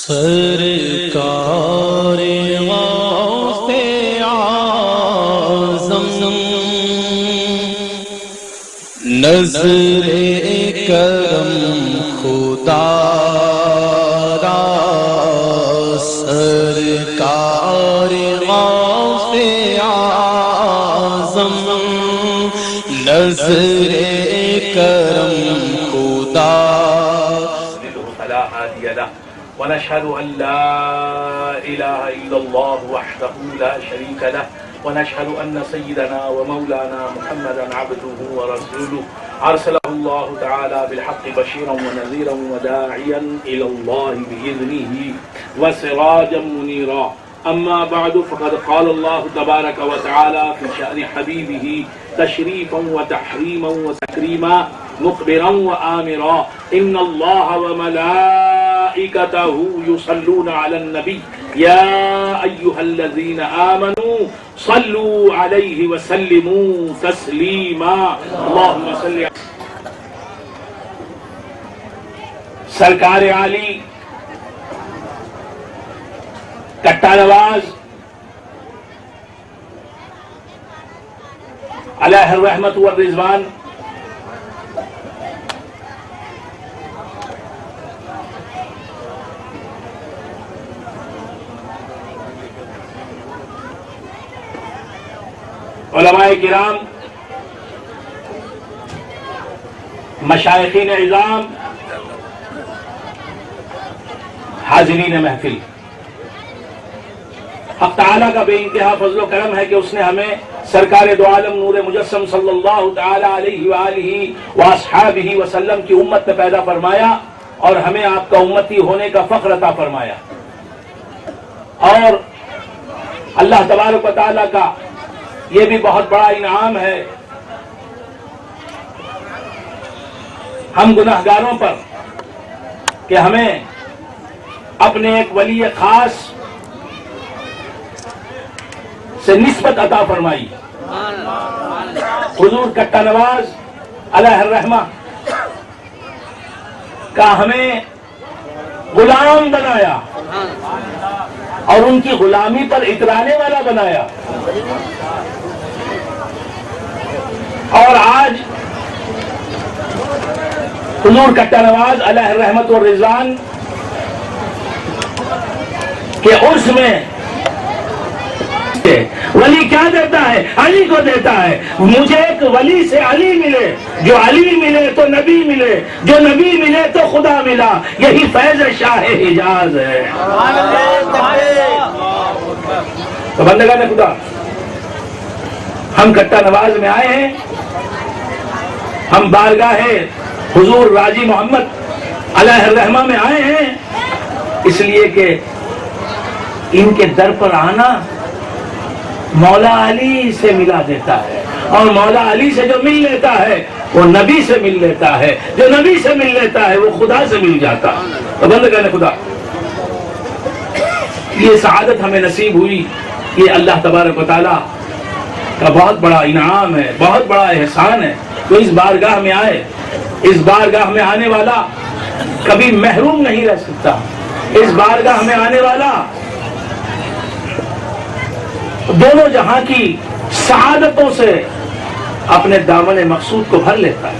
سرکار غوث اعظم نظر کرم خدا را، سرکار غوث اعظم نظر کرم خدا. فلا هادي له ونشهد أن لا إله إلا الله وحده لا شريك له ونشهد أن سيدنا ومولانا محمدا عبده ورسوله أرسله الله تعالى بالحق بشيرا ونذيرا وداعيا إلى الله بإذنه وسراجا منيرا. أما بعد فقد قال الله تبارك وتعالى في شأن حبيبه تشريفا وتحريما وتكريما مخبرا وآمرا: إن الله وملائكته يصلون على النبي يا أيها الذين آمنوا صلوا عليه وسلموا تسليما. اللهم صل. سرکار عالی کٹا نواز علیہ الرحمت والرضوان علماء کرام، مشائخین اعظام، حاضرین محفل، حق تعالیٰ کا بے انتہا فضل و کرم ہے کہ اس نے ہمیں سرکار دو عالم نور مجسم صلی اللہ تعالی علیہ وآلہ واصحابہ وسلم کی امت میں پیدا فرمایا اور ہمیں آپ کا امتی ہونے کا فخر عطا فرمایا. اور اللہ تبارک و تعالیٰ کا یہ بھی بہت بڑا انعام ہے ہم گناہگاروں پر کہ ہمیں اپنے ایک ولی خاص سے نسبت عطا فرمائی. حضور کٹا نواز علیہ الرحمہ کا ہمیں غلام بنایا اور ان کی غلامی پر اترانے والا بنایا. اور آج حضور کٹا نواز علیہ الرحمت والرضوان کے عرس میں ولی کیا دیتا ہے؟ علی کو دیتا ہے. مجھے ایک ولی سے علی ملے، جو علی ملے تو نبی ملے، جو نبی ملے تو خدا ملا. یہی فیض شاہ حجاز ہے. تو بندگان خدا، ہم کٹا نواز میں آئے ہیں، ہم بارگاہ حضور راجی محمد علیہ الرحمہ میں آئے ہیں اس لیے کہ ان کے در پر آنا مولا علی سے ملا دیتا ہے، اور مولا علی سے جو مل لیتا ہے وہ نبی سے مل لیتا ہے، جو نبی سے مل لیتا ہے وہ خدا سے مل جاتا. تو بندگان خدا، یہ سعادت ہمیں نصیب ہوئی، یہ اللہ تبارک و تعالیٰ کا بہت بڑا انعام ہے، بہت بڑا احسان ہے. تو اس بارگاہ میں آئے، اس بارگاہ میں آنے والا کبھی محروم نہیں رہ سکتا. اس بارگاہ میں آنے والا دونوں جہاں کی سعادتوں سے اپنے دامن مقصود کو بھر لیتا ہے.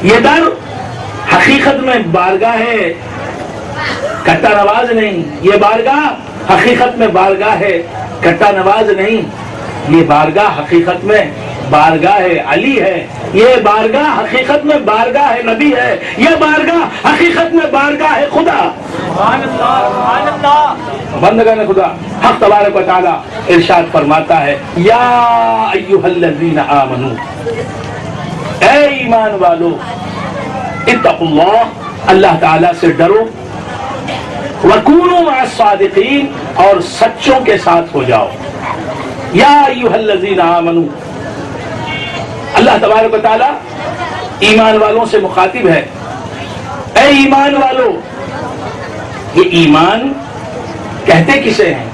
یہ در حقیقت میں بارگاہ ہے کٹا نواز نہیں، یہ بارگاہ حقیقت میں بارگاہ ہے کٹا نواز نہیں، یہ بارگاہ حقیقت میں بارگاہ علی ہے. یہ بارگاہ حقیقت میں بارگاہ نبی ہے. یہ بارگاہ حقیقت میں بارگاہ خدا. بندگان خدا، حق تبارک و تعالی ارشاد فرماتا ہے: یا ایھا الذین آمنو، اے ایمان والو، اتقوا اللہ، اللہ تعالی سے ڈرو، وکونوا مع الصادقین، اور سچوں کے ساتھ ہو جاؤ. یا ایھا الذین آمنو، اللہ تبارک و تعالی ایمان والوں سے مخاطب ہے. اے ایمان والو. یہ ایمان کہتے کسے ہیں؟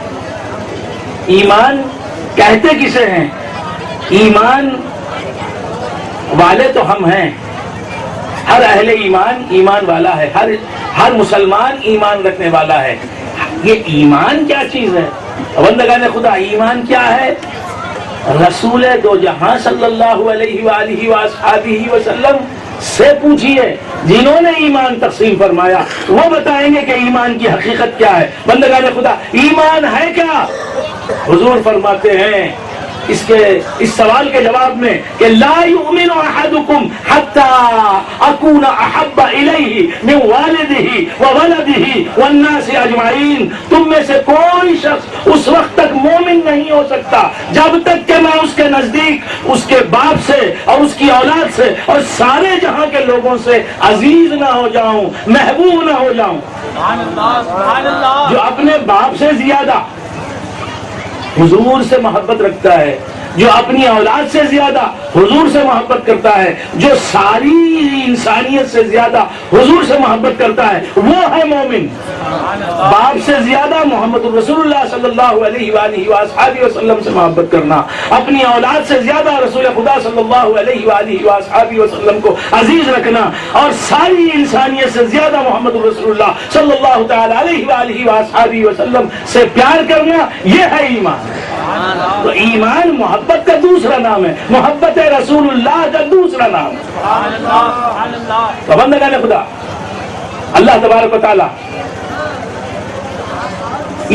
ایمان کہتے کسے ہیں؟ ایمان والے تو ہم ہیں، ہر اہل ایمان ایمان والا ہے، ہر مسلمان ایمان رکھنے والا ہے۔ یہ ایمان کیا چیز ہے؟ بندگان خدا، ایمان کیا ہے؟ رسول دو جہاں صلی اللہ علیہ وآلہ وآصحابہ وسلم سے پوچھئے، جنہوں نے ایمان تقسیم فرمایا، وہ بتائیں گے کہ ایمان کی حقیقت کیا ہے۔ بندگان خدا، ایمان ہے کیا؟ حضور فرماتے ہیں اس سوال کے جواب میں کہ لا یؤمن احدکم حتی اکون احب الیہ من والدہ وولدہ والناس اجمعین، تم میں سے کوئی شخص اس وقت تک مومن نہیں ہو سکتا جب تک کہ میں اس کے نزدیک اس کے باپ سے اور اس کی اولاد سے اور سارے جہاں کے لوگوں سے عزیز نہ ہو جاؤں، محبوب نہ ہو جاؤں۔ جو اپنے باپ سے زیادہ حضور سے محبت رکھتا ہے، جو اپنی اولاد سے زیادہ حضور سے محبت کرتا ہے، جو ساری انسانیت سے زیادہ حضور سے محبت کرتا ہے، وہ ہے مومن۔ باپ سے زیادہ محمد رسول اللہ صلی اللہ علیہ وآلہ وآصحابہ وسلم سے محبت کرنا، اپنی اولاد سے زیادہ رسول خدا صلی اللہ علیہ وآلہ وآصحابہ وسلم کو عزیز رکھنا، اور ساری انسانیت سے زیادہ محمد رسول اللہ صلی اللہ تعالی علیہ وآلہ وآصحابہ وسلم سے پیار کرنا، یہ ہے ایمان۔ تو ایمان محبت کا دوسرا نام ہے، محبت رسول اللہ کا دوسرا نام ہے۔ تو بندگان خدا، اللہ تبارک و تعالی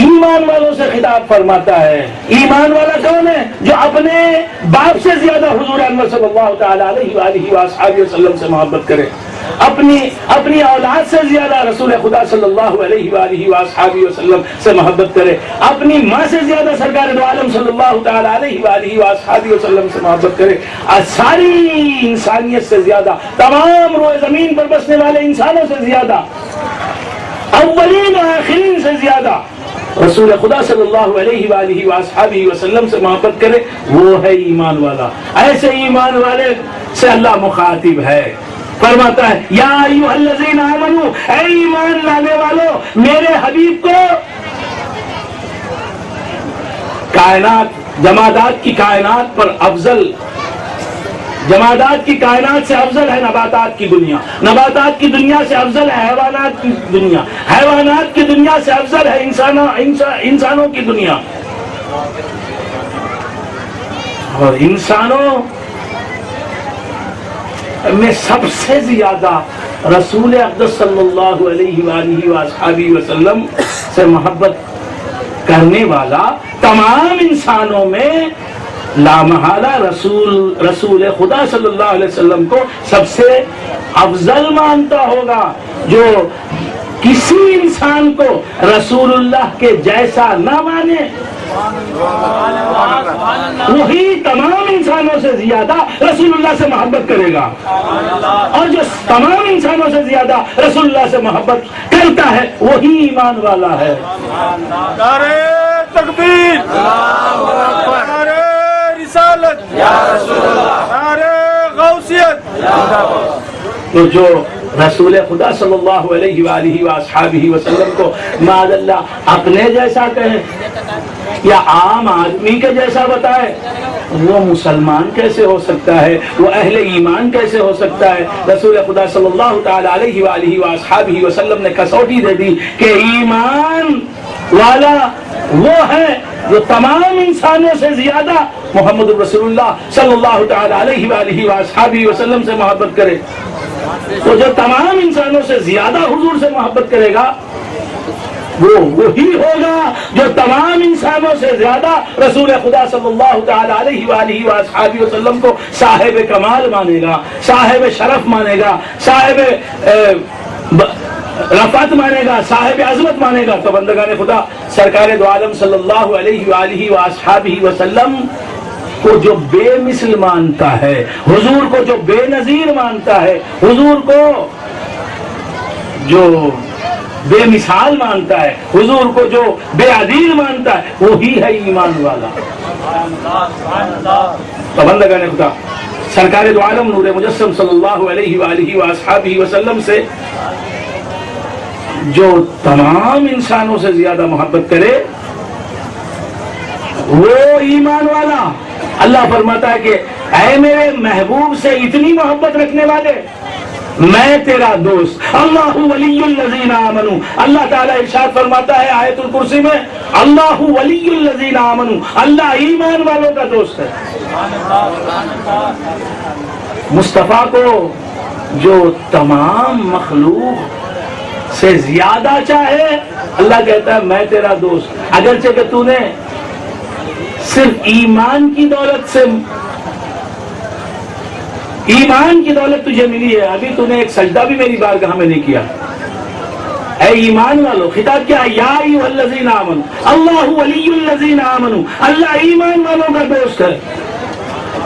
ایمان والوں سے خطاب فرماتا ہے۔ ایمان والا کون ہے؟ جو اپنے باپ سے زیادہ حضور انور صلی اللہ تعالی علیہ وآلہ وآصحابہ وسلم سے محبت کرے، اپنی اولاد سے زیادہ رسول خدا صلی اللہ علیہ وآلہ وآصحابہ وسلم سے محبت کرے، اپنی ماں سے زیادہ سرکار دو عالم صلی اللہ تعالی علیہ وآلہ وآصحابہ وسلم سے محبت کرے، اور ساری انسانیت سے زیادہ، تمام روئے زمین پر بسنے والے انسانوں سے زیادہ، اولین و آخرین سے زیادہ رسول خدا صلی اللہ علیہ وآلہ وآصحابہ وسلم سے محبت کرے، وہ ہے ایمان والا۔ ایسے ایمان والے سے اللہ مخاطب ہے، فرماتا ہے یا ایھا الذین آمنو، اے ایمان لانے والو، میرے حبیب کو کائنات، جمادات کی کائنات پر افضل، جمادات کی کائنات سے افضل ہے نباتات کی دنیا، نباتات کی دنیا سے افضل ہے حیوانات کی دنیا، حیوانات کی دنیا سے افضل ہے انسانوں کی دنیا، اور انسانوں میں سب سے زیادہ رسول اقدس صلی اللہ علیہ وآلہ وآصحابہ وسلم سے محبت کرنے والا تمام انسانوں میں لامحالہ رسول خدا صلی اللہ علیہ وسلم کو سب سے افضل مانتا ہوگا۔ جو کسی انسان کو رسول اللہ کے جیسا نہ مانے، وہی تمام انسانوں سے زیادہ رسول اللہ سے محبت کرے گا، اور جو تمام انسانوں سے زیادہ رسول اللہ سے محبت کرتا ہے وہی ایمان والا ہے۔ نعرہ تکبیر، نعرہ رسالت، نعرہ غوثیت۔ تو جو رسول خدا صلی اللہ علیہ وآلہ وآصحابہ وسلم کو معاذ اللہ اپنے جیسا کہے یا عام آدمی کے جیسا بتائے، وہ مسلمان کیسے ہو سکتا ہے؟ وہ اہل ایمان کیسے ہو سکتا ہے؟ رسول خدا صلی اللہ تعالی علیہ وآلہ وآصحابہ وسلم نے کسوٹی دے دی کہ ایمان والا وہ ہے جو تمام انسانوں سے زیادہ محمد رسول اللہ صلی اللہ تعالی علیہ وآلہ وآصحابہ وسلم سے محبت کرے۔ تو جو تمام انسانوں سے زیادہ حضور سے محبت کرے گا وہ وہی ہوگا جو تمام انسانوں سے زیادہ رسول خدا صلی اللہ تعالی علیہ وآلہ وآصحابہ وسلم کو صاحب کمال مانے گا، صاحب شرف مانے گا، صاحب رفعت مانے گا، صاحب عظمت مانے گا۔ تو بندگان خدا، سرکار دو عالم صلی اللہ علیہ وآلہ وآصحابہ وسلم کو جو بے مثل مانتا ہے، حضور کو جو بے نظیر مانتا ہے، حضور کو جو بے مثال مانتا ہے، حضور کو جو بے عدیل مانتا ہے، وہی ہے ایمان والا۔ تو بندگان خدا، سرکار دو عالم نور مجسم صلی اللہ علیہ وآلہ وآصحابہ وسلم سے جو تمام انسانوں سے زیادہ محبت کرے وہ ایمان والا۔ اللہ فرماتا ہے کہ اے میرے محبوب سے اتنی محبت رکھنے والے، میں تیرا دوست، اللہ ولی الذین آمنوا، اللہ تعالیٰ ارشاد فرماتا ہے آیت الکرسی میں، اللہ ولی الذین آمنوا، اللہ ایمان والوں کا دوست ہے۔ مصطفیٰ کو جو تمام مخلوق سے زیادہ چاہے، اللہ کہتا ہے میں تیرا دوست، اگرچہ کہ تو نے صرف ایمان کی دولت تجھے ملی ہے، ابھی تو نے ایک سجدہ بھی میری بارگاہ میں نہیں کیا۔ اے ایمان والو، خطاب کیا ہے؟ یا ایھا الذین آمنوا، اللہ ولی الذین آمنوا، اللہ ایمان والوں کا دوست ہے۔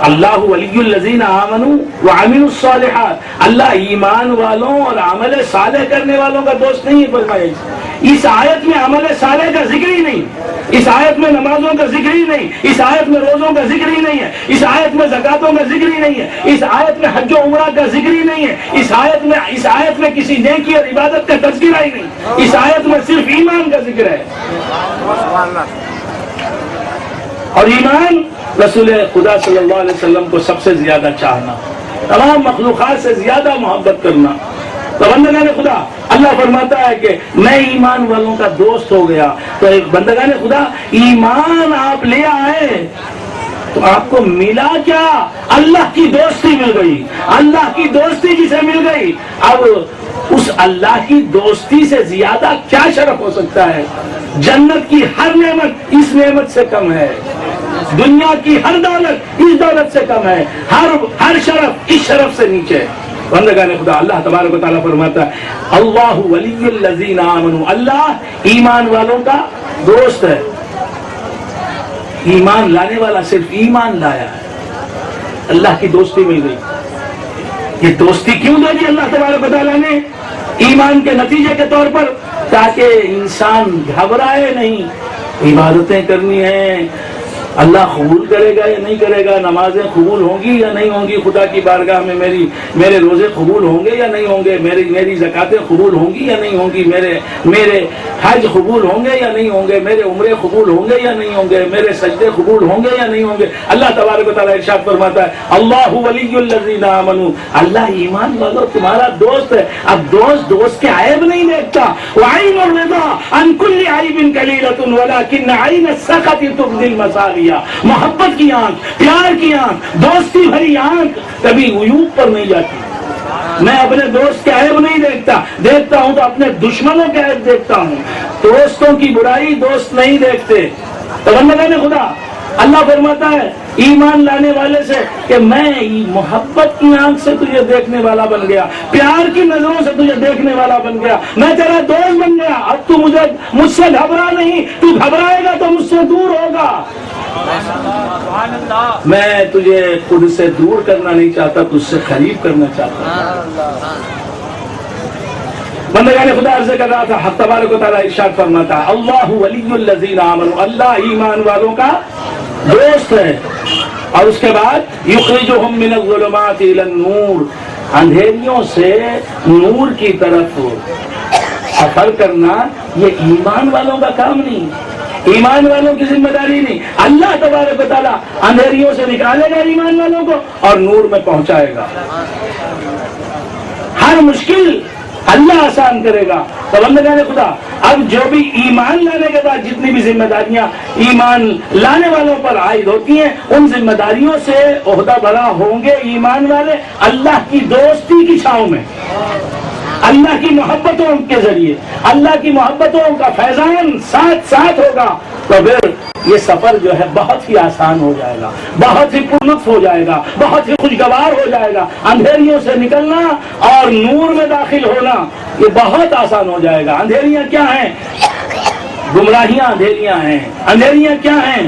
اللہ ولی الذین آمنوا وعملوا الصالحات، اللہ ایمان والوں اور عمل صالح کرنے والوں کا دوست نہیں ہے۔ فرمایا اس آیت میں عمل صالح کا ذکر ہی نہیں، اس آیت میں نمازوں کا ذکر ہی نہیں، اس آیت میں روزوں کا ذکر ہی نہیں ہے، اس آیت میں زکاتوں کا ذکر ہی نہیں ہے، اس آیت میں حج و عمرہ کا ذکر ہی نہیں ہے، اس آیت میں کسی نیکی اور عبادت کا تذکرہ ہی نہیں، اس آیت میں صرف ایمان کا ذکر ہے۔ اور ایمان رسول خدا صلی اللہ علیہ وسلم کو سب سے زیادہ چاہنا، تمام مخلوقات سے زیادہ محبت کرنا۔ تو بندگان خدا، اللہ فرماتا ہے کہ میں ایمان والوں کا دوست ہو گیا۔ تو بندگان خدا، ایمان آپ لے آئے تو آپ کو ملا کیا؟ اللہ کی دوستی مل گئی، اللہ کی دوستی جسے مل گئی، اب اس اللہ کی دوستی سے زیادہ کیا شرف ہو سکتا ہے؟ جنت کی ہر نعمت اس نعمت سے کم ہے، دنیا کی ہر دولت اس دولت سے کم ہے، ہر شرف اس شرف سے نیچے ہے۔ بندگان خدا، اللہ تبارک و تعالیٰ فرماتا ہے اللہ ولی الذین آمنوا، اللہ ایمان والوں کا دوست ہے۔ ایمان لانے والا صرف ایمان لایا ہے، اللہ کی دوستی مل گئی۔ یہ دوستی کیوں دے دی اللہ تبارک و تعالیٰ نے؟ ایمان کے نتیجے کے طور پر، تاکہ انسان گھبرائے نہیں۔ عبادتیں کرنی ہیں، اللہ قبول کرے گا یا نہیں کرے گا، نمازیں قبول ہوں گی یا نہیں ہوں گی، خدا کی بارگاہ میں میرے روزے قبول ہوں گے یا نہیں ہوں گے، میری زکاتیں قبول ہوں گی یا نہیں ہوں گی، میرے حج قبول ہوں گے یا نہیں ہوں گے، میرے عمرے قبول ہوں گے یا نہیں ہوں گے، میرے سجدے قبول ہوں گے یا نہیں ہوں گے۔ اللہ تبارک و تعالیٰ ارشاد فرماتا ہے اللہ ولی الذین آمنوا، اللہ ایمان والو تمہارا دوست ہے۔ اب دوست کے عیب نہیں دیکھتا، وعین الرضا عن کل عیب قلیلۃ ولکن عین السخط تبدی المصالح، محبت کی آنکھ، پیار کی آنکھ، دوستی بھری آنکھ کبھی عیوب پر نہیں جاتی۔ میں اپنے دوست کے عیب نہیں دیکھتا ہوں تو اپنے دشمنوں کے عیب دیکھتا ہوں۔ دوستوں کی برائی دوست نہیں دیکھتے۔ تو بندگان خدا، اللہ فرماتا ہے ایمان لانے والے سے کہ میں محبت کی آنکھ سے تجھے دیکھنے والا بن گیا، پیار کی نظروں سے تجھے دیکھنے والا بن گیا، میں تیرا دوست بن گیا۔ اب تو مجھ سے گھبرا نہیں، تو گھبرائے گا تو مجھ سے دور ہوگا۔ میں تجھے خود سے دور کرنا نہیں چاہتا، تجھ سے قریب کرنا چاہتا ہوں۔ بندگان خدا عرض کر رہا تھا، حق تبارک و تعالیٰ ارشاد فرماتا ہے اللہ ولی الذین آمنوا، اللہ ایمان والوں کا دوست ہے۔ اور اس کے بعد یخرجہم من الظلمات الی النور، اندھیریوں سے نور کی طرف سفر کرنا یہ ایمان والوں کا کام نہیں، ایمان والوں کی ذمہ داری نہیں۔ اللہ تبارک و تعالیٰ اندھیریوں سے نکالے گا ایمان والوں کو اور نور میں پہنچائے گا۔ ہر مشکل اللہ آسان کرے گا۔ تو بندگان خدا، اب جو بھی ایمان لانے کے بعد جتنی بھی ذمہ داریاں ایمان لانے والوں پر عائد ہوتی ہیں، ان ذمہ داریوں سے عہدہ بھرا ہوں گے ایمان والے اللہ کی دوستی کی چھاؤں میں، اللہ کی محبتوں کے ذریعے، اللہ کی محبتوں کا فیضان ساتھ ہوگا۔ تو پھر یہ سفر جو ہے بہت ہی آسان ہو جائے گا، بہت ہی پرلطف ہو جائے گا، بہت ہی خوشگوار ہو جائے گا۔ اندھیریوں سے نکلنا اور نور میں داخل ہونا یہ بہت آسان ہو جائے گا۔ اندھیریاں کیا ہیں؟ گمراہیاں اندھیریاں ہیں۔ اندھیریاں کیا ہیں؟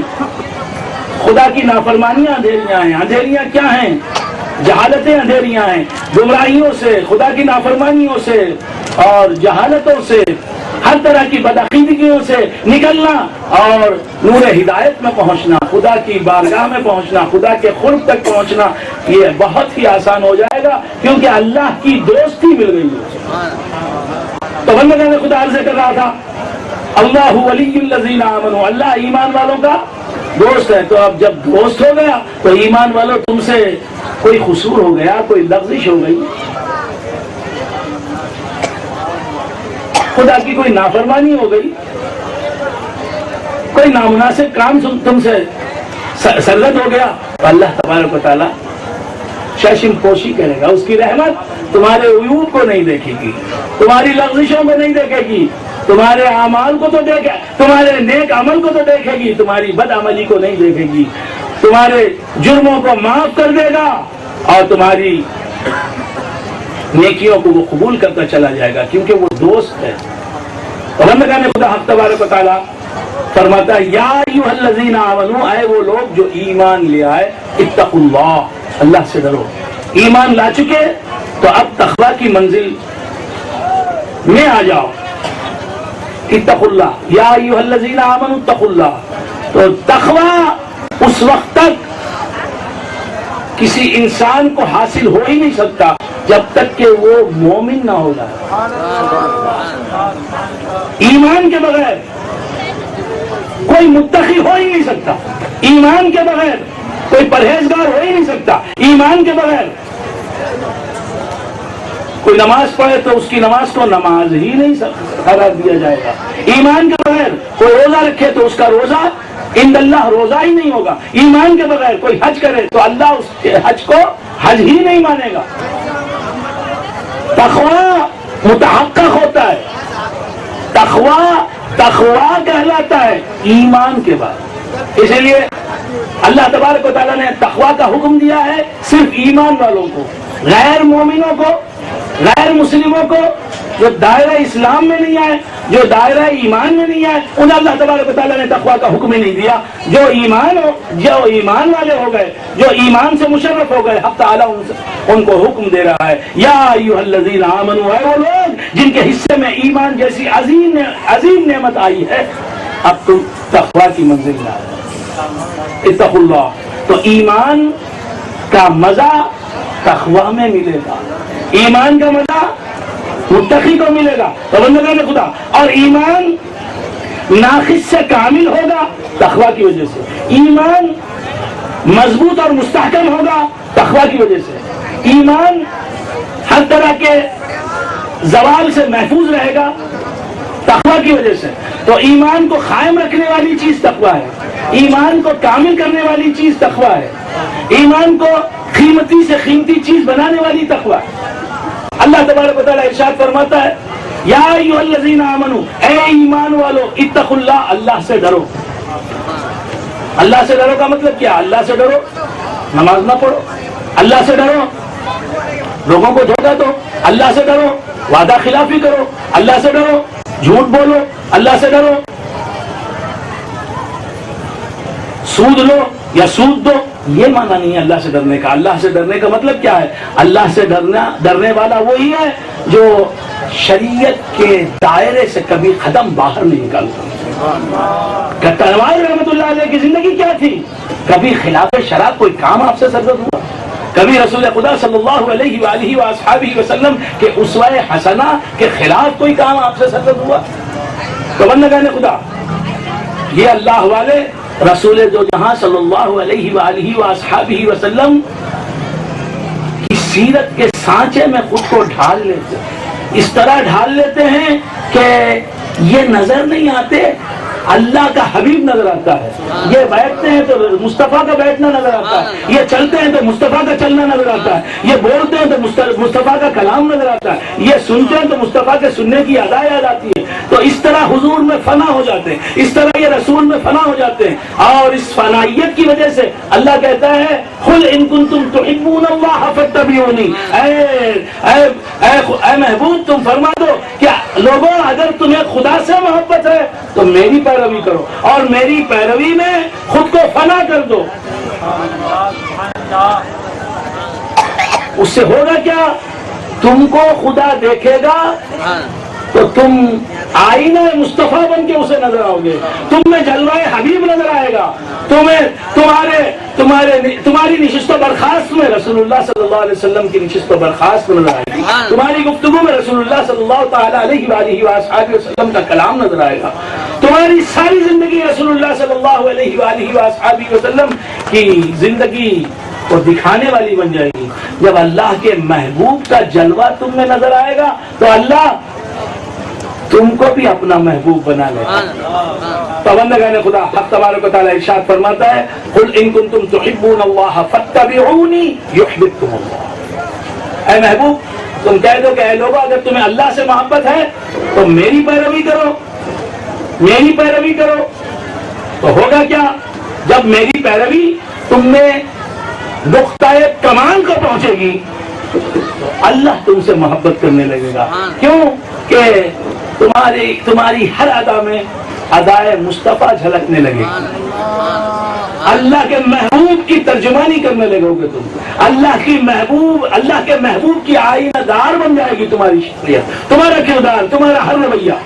خدا کی نافرمانیاں اندھیریاں ہیں۔ اندھیریاں کیا ہیں؟ جہالتیں اندھیریاں ہیں۔ گمراہیوں سے، خدا کی نافرمانیوں سے اور جہالتوں سے، ہر طرح کی بدعقیدگیوں سے نکلنا اور نور ہدایت میں پہنچنا، خدا کی بارگاہ میں پہنچنا، خدا کے قرب تک پہنچنا یہ بہت ہی آسان ہو جائے گا، کیونکہ اللہ کی دوستی مل گئی ہے۔ تو بندگان خدا عرض کر رہا تھا اللہ ولی الذین آمنوا، اللہ ایمان والوں کا دوست ہے۔ تو اب جب دوست ہو گیا تو ایمان والوں تم سے کوئی قصور ہو گیا، کوئی لغزش ہو گئی، خدا کی کوئی نافرمانی ہو گئی، کوئی نامناسب کام تم سے سرزد ہو گیا، تو اللہ تبارک و تعالیٰ چشم پوشی کرے گا. اس کی رحمت تمہارے عیوب کو نہیں دیکھے گی، تمہاری لغزشوں کو نہیں دیکھے گی، تمہارے اعمال کو تو دیکھے، تمہارے نیک عمل کو تو دیکھے گی، تمہاری بد عملی کو نہیں دیکھے گی. تمہارے جرموں کو معاف کر دے گا اور تمہاری نیکیوں کو وہ قبول کرتا چلا جائے گا، کیونکہ وہ دوست ہے. اور بندگان خدا حق تبارک و تعالیٰ فرماتا ہے یا ایھا الذین آمنوا، اے وہ لوگ جو ایمان لے آئے، اتقوا اللہ، اللہ سے ڈرو. ایمان لا چکے تو اب تقوی کی منزل میں آ جاؤ. اتقوا اللہ یا ایھا الذین آمنوا اتقوا اللہ. تو تقوی اس وقت تک کسی انسان کو حاصل ہو ہی نہیں سکتا جب تک کہ وہ مومن نہ ہو جائے. ایمان کے بغیر کوئی متقی ہو ہی نہیں سکتا، ایمان کے بغیر کوئی پرہیزگار ہو ہی نہیں سکتا، ایمان کے بغیر کوئی نماز پڑھے تو اس کی نماز کو نماز ہی نہیں قرار دیا جائے گا. ایمان کے بغیر کوئی روزہ رکھے تو اس کا روزہ عند اللہ روزہ ہی نہیں ہوگا. ایمان کے بغیر کوئی حج کرے تو اللہ اس کے حج کو حج ہی نہیں مانے گا. تقوی متحقق ہوتا ہے، تقوی کہلاتا ہے ایمان کے بعد. اسی لیے اللہ تبارک و تعالیٰ نے تقوی کا حکم دیا ہے صرف ایمان والوں کو. غیر مومنوں کو، غیر مسلموں کو، جو دائرہ اسلام میں نہیں آئے، جو دائرہ ایمان میں نہیں آئے، انہیں اللہ تبارک و تعالیٰ نے تقوی کا حکم ہی نہیں دیا. جو ایمان والے ہو گئے، جو ایمان سے مشرف ہو گئے، حق تعالیٰ ان کو حکم دے رہا ہے یا ایھا الذین آمنوا، اے وہ لوگ جن کے حصے میں ایمان جیسی عظیم نعمت آئی ہے، اب تم تقوی کی منزل میں آئے. اتقوا اللہ. تو ایمان کا مزہ تقوی میں ملے گا، ایمان کا مزہ متقی کو ملے گا. تو بندگان خدا، اور ایمان ناقص سے کامل ہوگا تقوی کی وجہ سے، ایمان مضبوط اور مستحکم ہوگا تقوی کی وجہ سے، ایمان ہر طرح کے زوال سے محفوظ رہے گا تقوی کی وجہ سے. تو ایمان کو قائم رکھنے والی چیز تقوی ہے، ایمان کو کامل کرنے والی چیز تقوی ہے، ایمان کو قیمتی سے قیمتی چیز بنانے والی تقوی ہے. اللہ تبارک و تعالیٰ ارشاد فرماتا ہے یا ایھا الذین آمنوا، اے ایمان والو، اتقوا اللہ، اللہ سے ڈرو. اللہ سے ڈرو کا مطلب کیا؟ اللہ سے ڈرو نماز نہ پڑھو، اللہ سے ڈرو لوگوں کو دھوکہ دو، اللہ سے ڈرو وعدہ خلافی کرو، اللہ سے ڈرو جھوٹ بولو، اللہ سے ڈرو سود لو یا سود دو. یہ معنی نہیں ہے اللہ سے ڈرنے کا. اللہ سے ڈرنے کا مطلب کیا ہے؟ اللہ سے ڈرنے والا وہی ہے جو شریعت کے دائرے سے کبھی قدم باہر نہیں نکالتا. تنوار رحمۃ اللہ علیہ کی زندگی کیا تھی؟ کبھی خلاف شرع کوئی کام آپ سے سرزد ہوا؟ کبھی رسول خدا صلی اللہ علیہ وآلہ وآصحابہ وسلم کے اسوہ حسنہ کے خلاف کوئی کام آپ سے سرزد ہوا؟ تو بندگان خدا، یہ اللہ والے رسول دو جہاں صلی اللہ علیہ وآلہ وآصحابہ وسلم کی سیرت کے سانچے میں خود کو ڈھال لیتے، اس طرح ڈھال لیتے ہیں کہ یہ نظر نہیں آتے، اللہ کا حبیب نظر آتا ہے. یہ بیٹھتے ہیں تو مصطفیٰ کا بیٹھنا نظر آتا ہے، یہ چلتے ہیں تو مصطفیٰ کا چلنا نظر آتا ہے، یہ بولتے ہیں تو مصطفیٰ کا کلام نظر آتا ہے، یہ سنتے ہیں تو مصطفیٰ کے سننے کی ادا یاد آتی ہے. تو اس طرح حضور میں فنا ہو جاتے ہیں، اس طرح یہ رسول میں فنا ہو جاتے ہیں. اور اس فنائیت کی وجہ سے اللہ کہتا ہے قل ان کنتم تحبون اللہ فاتبعونی، اے محبوب تم فرما دو کہ لوگوں اگر تمہیں خدا سے محبت ہے تو میری پیروی کرو اور میری پیروی میں خود کو فنا کر دو. اس سے ہوگا کیا؟ تم کو خدا دیکھے گا تو تم آئینہ مصطفیٰ بن کے اسے نظر آؤ گے، تم میں جلوہ حبیب نظر آئے گا، تمہاری نشست و برخاست میں رسول اللہ صلی اللہ علیہ وسلم کی نشست و برخاست نظر آئے گی، تمہاری گفتگو میں رسول اللہ صلی اللہ تعالیٰ علیہ وآلہ وآصحابہ وسلم کا کلام نظر آئے گا، تمہاری ساری زندگی رسول اللہ صلی اللہ علیہ وآلہ وآصحابہ وسلم کی زندگی کو دکھانے والی بن جائے گی. جب اللہ کے محبوب کا جلوہ تم میں نظر آئے گا تو اللہ تم کو بھی اپنا محبوب بنا لے. بندگان خدا حق تبارک و تعالی ارشاد فرماتا ہے قل ان کنتم تحبون اللہ فاتبعونی یحببکم اللہ. اے محبوب تم کہہ دو کہ اے لوگوں اگر تمہیں اللہ سے محبت ہے تو میری پیروی کرو، میری پیروی کرو. تو ہوگا کیا؟ جب میری پیروی تم میں نقطۂ کمال کو پہنچے گی تو اللہ تم سے محبت کرنے لگے گا. کیوں کہ تمہاری ہر ادا میں ادائے مصطفیٰ جھلکنے لگے گی. اللہ کے محبوب کی ترجمانی کرنے لگو گے تم. اللہ کے محبوب کی آئینہ دار بن جائے گی تمہاری شخصیت، تمہارا کردار، تمہارا ہر رویہ.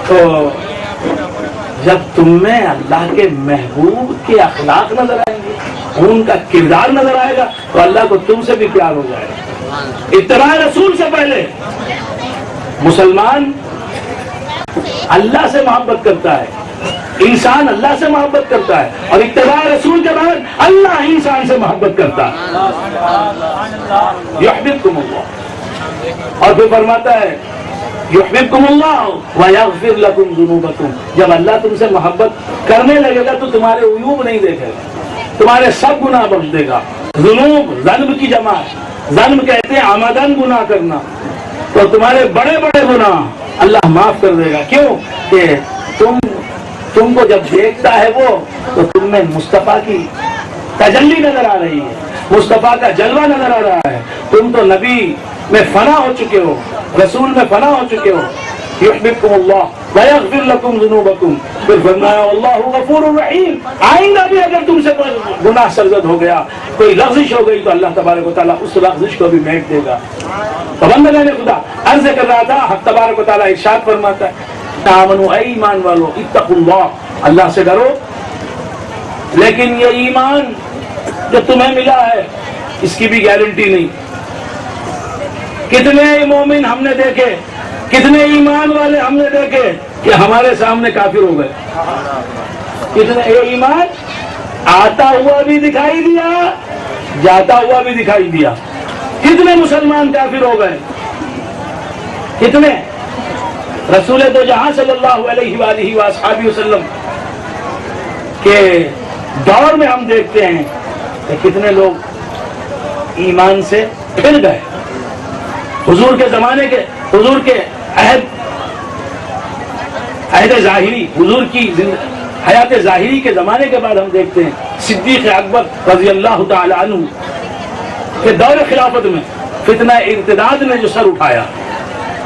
تو جب تم میں اللہ کے محبوب کے اخلاق نظر آئیں گے، ان کا کردار نظر آئے گا تو اللہ کو تم سے بھی پیار ہو جائے گا. اتباع رسول سے پہلے مسلمان اللہ سے محبت کرتا ہے، انسان اللہ سے محبت کرتا ہے، اور اتباع رسول کے بعد اللہ انسان سے محبت کرتا ہے. یحببکم اللہ. اور پھر فرماتا ہے یحببکم اللہ ویغفر لکم ذنوبکم. جب اللہ تم سے محبت کرنے لگے گا تو تمہارے عیوب نہیں دیکھے گا، تمہارے سب گناہ بخش دے گا. ذنوب ذنب کی جمع، ذنب کہتے ہیں آمدن گناہ کرنا. تو تمہارے بڑے بڑے گناہ اللہ معاف کر دے گا. کیوں کہ تم کو جب دیکھتا ہے وہ تو تم میں مصطفیٰ کی تجلی نظر آ رہی ہے، مصطفیٰ کا جلوہ نظر آ رہا ہے. تم تو نبی میں فنا ہو چکے ہو، رسول میں فنا ہو چکے ہو. یحببکم اللہ ویغفر لکم ذنوبکم. پھر فرمایا اللہ غفور الرحیم. آئندہ بھی اگر تم سے کوئی گناہ سرزد ہو گیا، کوئی لغزش ہو گئی تو اللہ تبارک و تعالیٰ اس لغزش کو بھی میٹ دے گا. بندگان خدا عرض کر رہا تھا حق تبارک و تعالیٰ ارشاد فرماتا ہے آمنو اے ایمان والو اتقوا اللہ، اللہ سے ڈرو. لیکن یہ ایمان جو تمہیں ملا ہے اس کی بھی گارنٹی نہیں. کتنے مومن ہم نے دیکھے، کتنے ایمان والے ہم نے دیکھے کہ ہمارے سامنے کافر ہو گئے. کتنے یہ ایمان آتا ہوا بھی دکھائی دیا، جاتا ہوا بھی دکھائی دیا. کتنے مسلمان کافر ہو گئے، کتنے. رسول دو جہاں صلی اللہ علیہ وآلہ وآصحابہ وسلم کے دور میں ہم دیکھتے ہیں کہ کتنے لوگ ایمان سے پھر گئے. حضور کے زمانے کے، حضور کے عہد ظاہری، حضور کی حیات ظاہری کے زمانے کے بعد ہم دیکھتے ہیں صدیق اکبر رضی اللہ تعالی عنہ کے دور خلافت میں فتنہ ارتداد نے جو سر اٹھایا،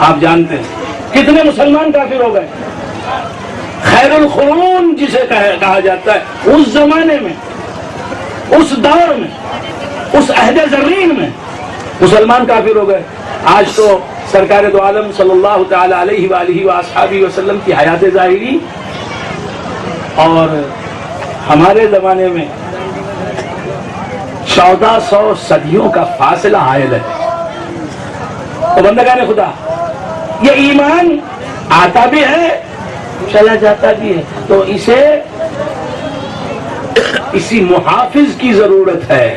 آپ جانتے ہیں کتنے مسلمان کافر ہو گئے. خیر القرون جسے کہا جاتا ہے، اس زمانے میں، اس دور میں، اس عہد زرین میں مسلمان کافر ہو گئے. آج تو سرکار دو عالم صلی اللہ تعالی علیہ وآلہ وآصحابہ وسلم کی حیات ظاہری اور ہمارے زمانے میں 1400 صدیوں کا فاصلہ حائل ہے. تو بندگان خدا یہ ایمان آتا بھی ہے چلا جاتا بھی ہے، تو اسی محافظ کی ضرورت ہے.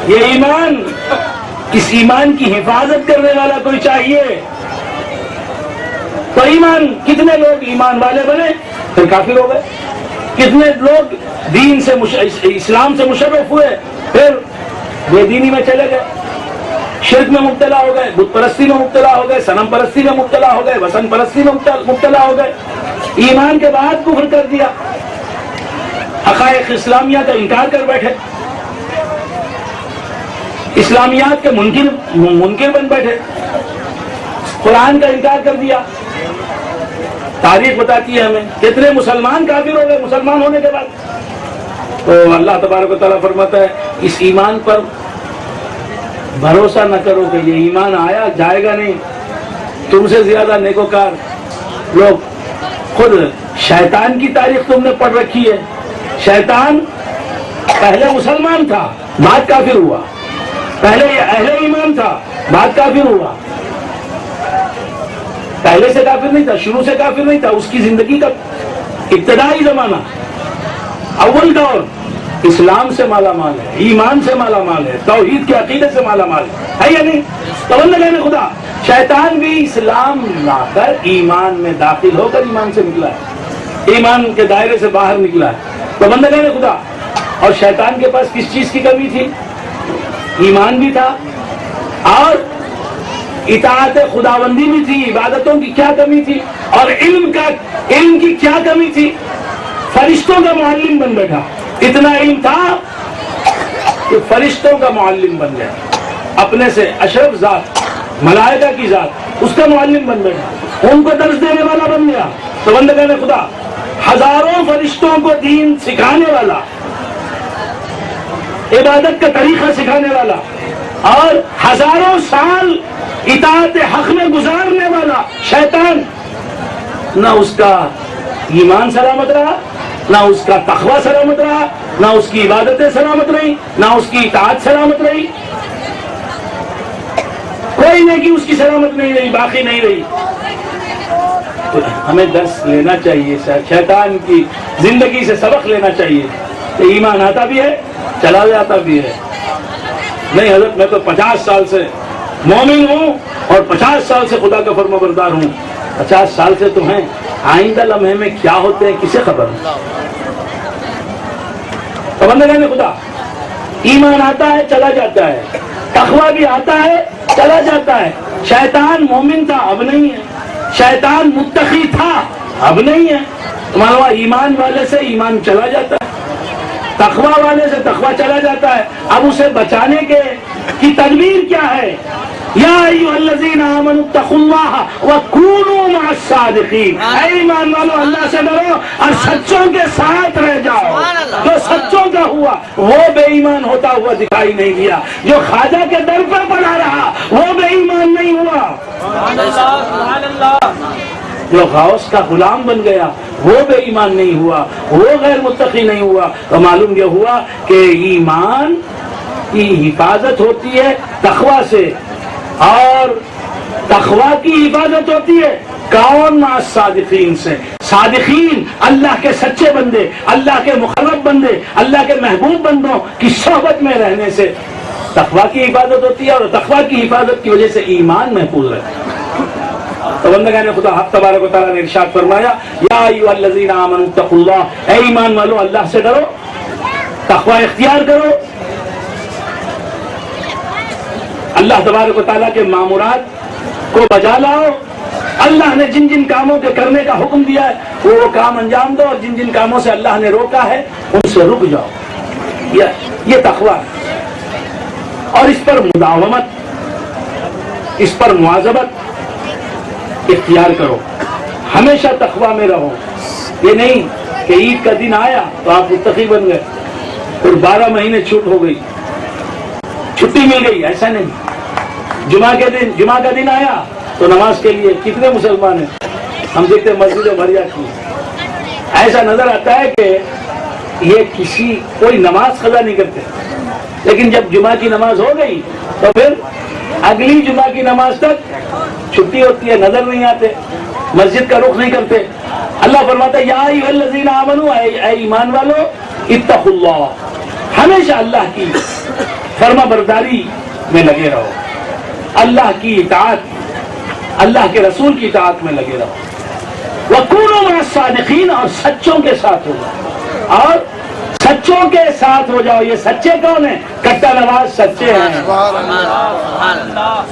یہ ایمان، اس ایمان کی حفاظت کرنے والا کوئی چاہیے. تو ایمان، کتنے لوگ ایمان والے بنے پھر کافر ہو گئے، کتنے لوگ دین سے اسلام سے مشرف ہوئے پھر بے دینی میں چلے گئے، شرک میں مبتلا ہو گئے، بت پرستی میں مبتلا ہو گئے، صنم پرستی میں مبتلا ہو گئے، وثن پرستی میں مبتلا ہو گئے. ایمان کے بعد کفر کر دیا، حقائق اسلامیہ کا انکار کر بیٹھے، اسلامیات کے منکر بن بیٹھے، قرآن کا انکار کر دیا. تاریخ بتاتی ہے ہمیں کتنے مسلمان کافر ہو گئے مسلمان ہونے کے بعد. تو اللہ تبارک و تعالیٰ فرماتا ہے اس ایمان پر بھروسہ نہ کرو کہ یہ ایمان آیا جائے گا نہیں. تم سے زیادہ نیکوکار لوگ، خود شیطان کی تاریخ تم نے پڑھ رکھی ہے. شیطان پہلے مسلمان تھا بعد کافر ہوا، پہلے اہل ایمان تھا بعد کافر ہوا. پہلے سے کافر نہیں تھا، شروع سے کافر نہیں تھا. اس کی زندگی کا ابتدائی زمانہ، اول دور اسلام سے مالا مال ہے، ایمان سے مالا مال ہے، توحید کے عقیدے سے مالا مال ہے یا نہیں؟ تو اللہ نے خدا شیطان بھی اسلام لا کر ایمان میں داخل ہو کر ایمان سے نکلا ہے، ایمان کے دائرے سے باہر نکلا ہے۔ تو بندگان خدا، اور شیطان کے پاس کس چیز کی کمی تھی؟ ایمان بھی تھا اور اطاعت خداوندی بھی تھی، عبادتوں کی کیا کمی تھی، اور علم کی کیا کمی تھی؟ فرشتوں کا معلم بن بیٹھا، اتنا علم تھا کہ فرشتوں کا معلم بن گیا، اپنے سے اشرف ذات، ملائکہ کی ذات، اس کا معلم بن بیٹھا، ان کو درس دینے والا بن گیا۔ تو بندگان خدا، ہزاروں فرشتوں کو دین سکھانے والا، عبادت کا طریقہ سکھانے والا، اور ہزاروں سال اطاعت حق میں گزارنے والا شیطان، نہ اس کا ایمان سلامت رہا، نہ اس کا تقوی سلامت رہا، نہ اس کی عبادتیں سلامت رہی، نہ اس کی اطاعت سلامت رہی، کوئی نہیں کہ اس کی سلامت نہیں رہی، باقی نہیں رہی۔ تو ہمیں درس لینا چاہیے، شیطان کی زندگی سے سبق لینا چاہیے کہ ایمان آتا بھی ہے، چلا جاتا بھی ہے۔ نہیں حضرت میں تو 50 سال سے مومن ہوں اور 50 سال سے خدا کا فرما بردار ہوں، 50 سال سے تو ہیں، آئندہ لمحے میں کیا ہوتے ہیں کسے خبر؟ تو بندگان خدا، ایمان آتا ہے چلا جاتا ہے، تقوی بھی آتا ہے چلا جاتا ہے۔ شیطان مومن تھا، اب نہیں ہے، شیطان متقی تھا، اب نہیں ہے۔ تمہارا ایمان والے سے ایمان چلا جاتا ہے، تقوی والے سے تقوی چلا جاتا ہے۔ اب اسے بچانے کی تدبیر کیا ہے؟ یا ایھا الذین آمنوا اتقوا اللہ وکونوا مع الصادقین، اے ایمان والو اللہ سے ڈرو اور سچوں کے ساتھ رہ جاؤ۔ جو سچوں کا ہوا وہ بے ایمان ہوتا ہوا دکھائی نہیں دیا، جو خواجہ کے در پہ پڑا رہا وہ بے ایمان نہیں ہوا، جو غوث کا غلام بن گیا وہ بے ایمان نہیں ہوا، وہ غیر متقی نہیں ہوا۔ تو معلوم یہ ہوا کہ ایمان کی حفاظت ہوتی ہے تقوی سے، اور تقوی کی حفاظت ہوتی ہے کون؟ مع الصادقین سے۔ صادقین، اللہ کے سچے بندے، اللہ کے مقرب بندے، اللہ کے محبوب بندوں کی صحبت میں رہنے سے تقوی کی حفاظت ہوتی ہے، اور تقوی کی حفاظت کی وجہ سے ایمان محفوظ رہتا ہے۔ تو بندگان خدا، حق تبارک و تعالیٰ نے ارشاد فرمایا، یا ایھا الذین آمنوا اتقوا اللہ، اے ایمان والو اللہ سے ڈرو، تقوی اختیار کرو، اللہ تبارک و تعالیٰ کے مامورات کو بجا لاؤ، اللہ نے جن جن کاموں کے کرنے کا حکم دیا ہے وہ کام انجام دو، اور جن جن کاموں سے اللہ نے روکا ہے ان سے رک جاؤ۔ یہ تقوی ہے، اور اس پر مداومت، اس پر مواظبت اختیار کرو، ہمیشہ تقوی میں رہو۔ یہ نہیں کہ عید کا دن آیا تو آپ متقی بن گئے اور 12 مہینے چھوٹ ہو گئی، چھٹی مل گئی، ایسا نہیں۔ جمعہ کا دن آیا تو نماز کے لیے کتنے مسلمان ہیں؟ ہم دیکھتے ہیں مسجدیں بھر جاتی ہیں، ایسا نظر آتا ہے کہ یہ کوئی نماز قضا نہیں کرتے، لیکن جب جمعہ کی نماز ہو گئی تو پھر اگلی جمعہ کی نماز تک چھٹی ہوتی ہے، نظر نہیں آتے، مسجد کا رخ نہیں کرتے۔ اللہ فرماتا ہے، یا ایھا الذین آمنوا، اے ایمان والو، اتقوا اللہ، ہمیشہ اللہ کی فرما برداری میں لگے رہو، اللہ کی اطاعت، اللہ کے رسول کی اطاعت میں لگے رہو، وکونوا مع الصادقین، اور سچوں کے ساتھ ہو جاؤ، اور سچوں کے ساتھ ہو جاؤ۔ یہ سچے کون ہیں؟ کٹا نواز سچے ہیں۔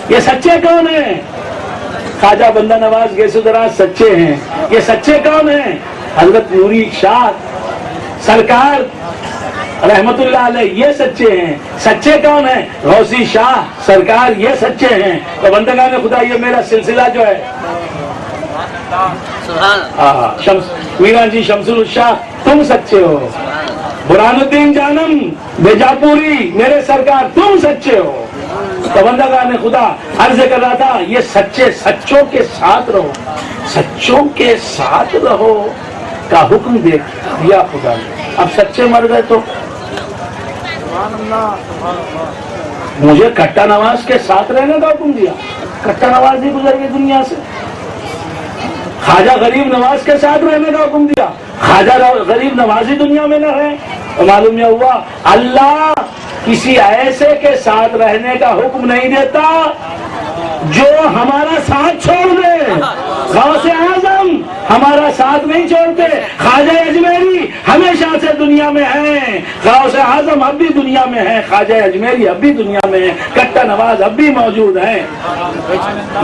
یہ سچے کون ہیں؟ خواجہ بندہ نواز گیسو دراز سچے ہیں۔ یہ سچے کون ہیں؟ حضرت نوری شاہ سرکار رحمت اللہ علیہ، یہ سچے ہیں۔ سچے کون ہیں؟ غوثی شاہ سرکار، یہ سچے ہیں۔ تو بندگان خدا، یہ میرا سلسلہ جو ہے، میران جی شمس الشاہ تم سچے ہو، برہان الدین جانم بیجاپوری میرے سرکار تم سچے ہو۔ تو بندگان خدا، عرض کر رہا تھا، یہ سچوں کے ساتھ رہو، سچوں کے ساتھ رہو کا حکم دیا خدا نے۔ اب سچے مر گئے تو مجھے کٹا نواز کے ساتھ رہنے کا حکم دیا، کٹا نواز ہی گزر گئی دنیا سے۔ خواجہ غریب نواز کے ساتھ رہنے کا حکم دیا، خواجہ غریب نواز ہی دنیا میں نہ رہے۔ تو معلوم یہ ہوا، اللہ کسی ایسے کے ساتھ رہنے کا حکم نہیں دیتا جو ہمارا ساتھ چھوڑ دے، غوث اعظم ہمارا ساتھ نہیں چھوڑتے، خواجہ اجمیری ہمیشہ سے دنیا میں ہیں، غوث اعظم اب بھی دنیا میں ہیں، خواجہ اجمیری اب بھی دنیا میں ہیں، کٹا نواز اب بھی موجود ہیں۔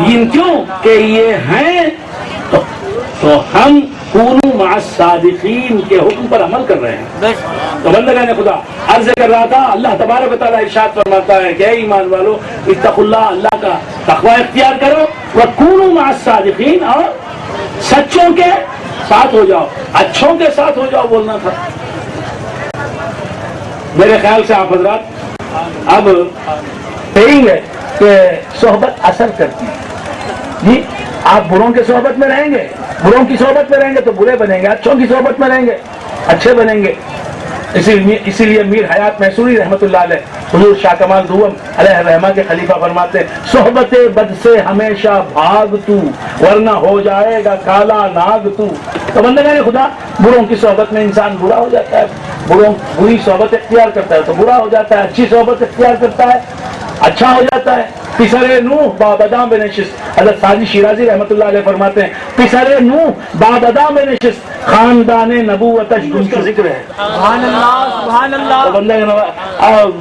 ان کیوں کہ یہ ہیں تو ہم کونوا مع الصادقین کے حکم پر عمل کر رہے ہیں۔ تو بندگان خدا عرض کر رہا تھا، اللہ تبارک و تعالیٰ ارشاد فرماتا ہے کہ اے ایمان والو اتقوا اللہ، اللہ کا تقوی اختیار کرو، وکونوا مع الصادقین، اور سچوں کے ساتھ ہو جاؤ، اچھوں کے ساتھ ہو جاؤ بولنا تھا۔ میرے خیال سے آپ حضرات اب کہیں گے کہ صحبت اثر کرتی ہے جی، آپ بروں کے صحبت میں رہیں گے، بروں کی صحبت میں رہیں گے تو برے بنیں گے، اچھوں کی صحبت میں رہیں گے اچھے بنیں گے۔ اسی لیے میر حیات محسوری رحمۃ اللہ علیہ حضور شاہ کمال دوم علیہ الرحمہ کے خلیفہ فرماتے ہیں، صحبت بد سے ہمیشہ بھاگ تو، ورنہ ہو جائے گا کالا ناگ تو۔ تو بندگان خدا بروں کی صحبت میں انسان برا ہو جاتا ہے، بری صحبت اختیار کرتا ہے تو برا ہو جاتا ہے، اچھی صحبت اختیار کرتا ہے اچھا ہو جاتا ہے۔ پسرے نوح بابداں بے نشست، حضرت ساجی شیرازی رحمۃ اللہ علیہ فرماتے ہیں، پسرے نوح بابداں بے نشست، خاندان نبوتش گن کا ذکر ہے۔ سبحان اللہ سبحان اللہ۔ بندہ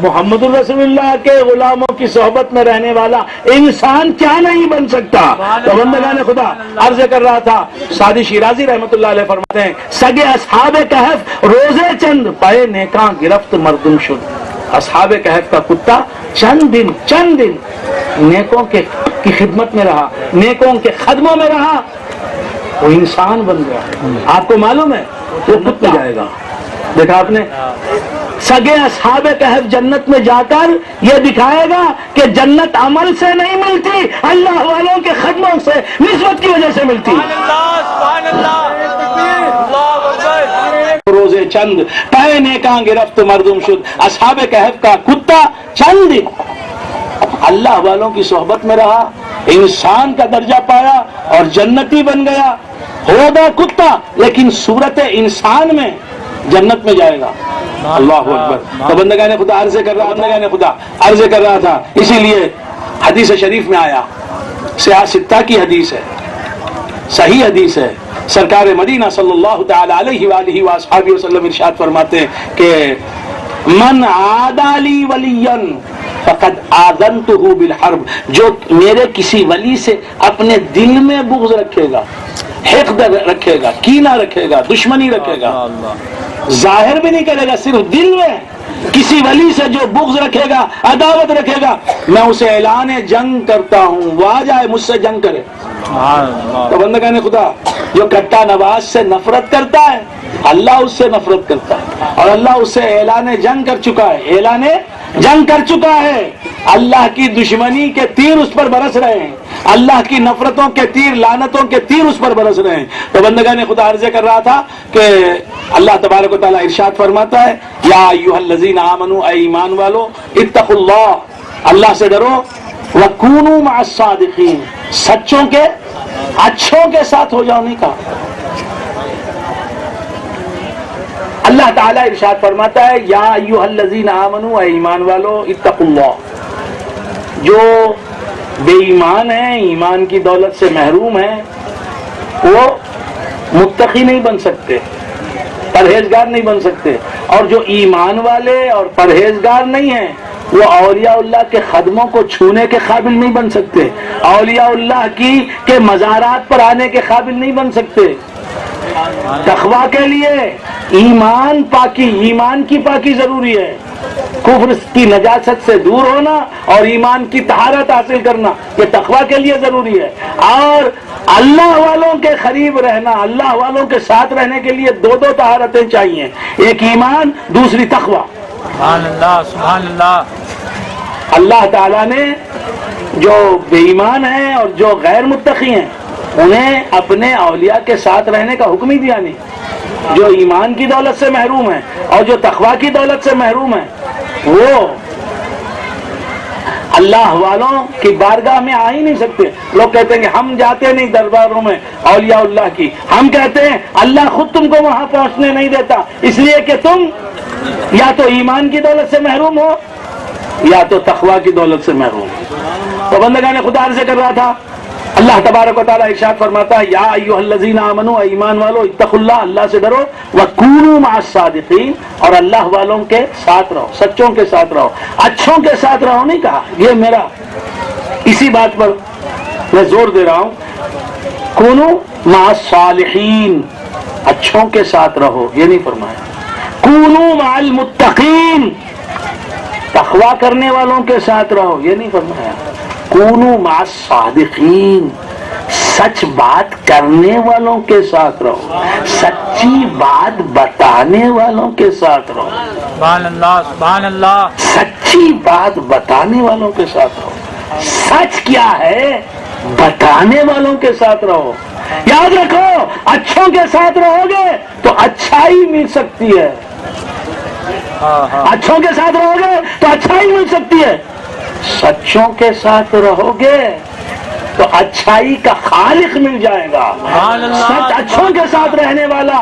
محمد الرسول اللہ کے غلاموں کی صحبت میں رہنے والا انسان کیا نہیں بن سکتا۔ تو بندگان خدا عرض کر رہا تھا، ساجی شیرازی رحمۃ اللہ علیہ فرماتے ہیں، سگے اصحاب کہف روزے چند پائے نیکاں گرفت مردم شد۔ اصحاب کہف کا کتا چند دن نیکوں کی خدمت میں رہا، نیکوں کے خدموں میں رہا، وہ انسان بن گیا۔ آپ کو معلوم ہے وہ کتا جائے گا، دیکھا آپ نے، سگے اصحاب کہف جنت میں جا کر یہ دکھائے گا کہ جنت عمل سے نہیں ملتی، اللہ والوں کے خدموں سے نسبت کی وجہ سے ملتی۔ سبحان اللہ اللہ اکبر۔ روزے چند پائے نیکاں گرفت مردم شد، اصحاب کہف کا کتا چند دن اللہ والوں کی صحبت میں رہا، انسان کا درجہ پایا اور جنتی بن گیا، ہوگا کتا لیکن صورت انسان میں جنت میں جائے گا۔ اللہ اکبر۔ تو بندگان خدا عرض کر رہا تھا، اسی لیے حدیث شریف میں آیا، سیاہ ستہ کی حدیث ہے، صحیح حدیث ہے، سرکار مدینہ صلی اللہ تعالی علیہ وآلہ وآصحابہ وسلم ارشاد فرماتے ہیں کہ من عادی لی ولیا فقد آذنتہ بالحرب، جو میرے کسی ولی سے اپنے دل میں بغض رکھے گا، حقد رکھے گا، کینہ رکھے گا، دشمنی رکھے گا، ظاہر بھی نہیں کرے گا، صرف دل میں کسی ولی سے جو بغض رکھے گا، عداوت رکھے گا، میں اسے اعلان جنگ کرتا ہوں، وہ آ جائے مجھ سے جنگ کرے۔ تو بندگان خدا جو کٹا نواز سے نفرت کرتا ہے، اللہ اس سے نفرت کرتا ہے، اور اللہ اس سے اعلان جنگ کر چکا ہے، اعلان جنگ کر چکا ہے۔ اللہ کی دشمنی کے تیر اس پر برس رہے ہیں، اللہ کی نفرتوں کے تیر، لعنتوں کے تیر اس پر برس رہے ہیں۔ تو بندگان خدا عرض کر رہا تھا کہ اللہ تبارک و تعالیٰ ارشاد فرماتا ہے، یا ایھا الذین آمنوا، اے ایمان والو، اتقوا اللہ، اللہ سے ڈرو، وکونوا مع الصادقین، سچوں کے اچھوں کے ساتھ ہو جاؤ، نہیں کہا۔ اللہ تعالیٰ ارشاد فرماتا ہے، یا ایھا الذین آمنوا، اے ایمان والو، اتقوا اللہ، جو بے ایمان ہیں، ایمان کی دولت سے محروم ہیں، وہ متقی نہیں بن سکتے، پرہیزگار نہیں بن سکتے، اور جو ایمان والے اور پرہیزگار نہیں ہیں وہ اولیاء اللہ کے قدموں کو چھونے کے قابل نہیں بن سکتے، اولیاء اللہ کے مزارات پر آنے کے قابل نہیں بن سکتے۔ تقویٰ کے لیے ایمان کی پاکی ضروری ہے، کفر کی نجاست سے دور ہونا اور ایمان کی طہارت حاصل کرنا یہ تقویٰ کے لیے ضروری ہے، اور اللہ والوں کے قریب رہنا، اللہ والوں کے ساتھ رہنے کے لیے دو طہارتیں چاہیے، ایک ایمان، دوسری تقویٰ۔ سبحان اللہ سبحان اللہ۔ اللہ تعالیٰ نے جو بے ایمان ہیں اور جو غیر متقی ہیں انہیں اپنے اولیاء کے ساتھ رہنے کا حکم ہی دیا نہیں۔ جو ایمان کی دولت سے محروم ہیں اور جو تقویٰ کی دولت سے محروم ہیں وہ اللہ والوں کی بارگاہ میں آ ہی نہیں سکتے۔ لوگ کہتے ہیں کہ ہم جاتے نہیں درباروں میں اولیاء اللہ کی، ہم کہتے ہیں اللہ خود تم کو وہاں پہنچنے نہیں دیتا، اس لیے کہ تم یا تو ایمان کی دولت سے محروم ہو یا تو تقوی کی دولت سے محروم. تو بندگان خدا عرض کر رہا تھا اللہ تبارک و تعالیٰ ارشاد فرماتا ہے یا ایھا الذین آمنوا ایمان والو اتقوا اللہ اللہ سے ڈرو وکونوا مع الصادقین اور اللہ والوں کے ساتھ رہو سچوں کے ساتھ رہو اچھوں کے ساتھ رہو نہیں کہا. یہ میرا اسی بات پر میں زور دے رہا ہوں کونوا مع الصالحین اچھوں کے ساتھ رہو یہ نہیں فرمایا. کونوا مع المتقین تقوی کرنے والوں کے ساتھ رہو یہ نہیں فرمایا. کونوا مع الصادقین سچ بات کرنے والوں کے ساتھ رہو سچی بات بتانے والوں کے ساتھ رہو. سبحان اللہ سبحان اللہ. سچی بات بتانے والوں کے ساتھ رہو. سچ کیا ہے بتانے والوں کے ساتھ رہو. یاد رکھو اچھوں کے ساتھ رہو گے تو اچھائی مل سکتی ہے. اچھوں کے ساتھ رہو گے تو اچھائی مل سکتی ہے. سچوں کے ساتھ رہو گے تو اچھائی کا خالق مل جائے گا. سچ اچھوں کے ساتھ رہنے والا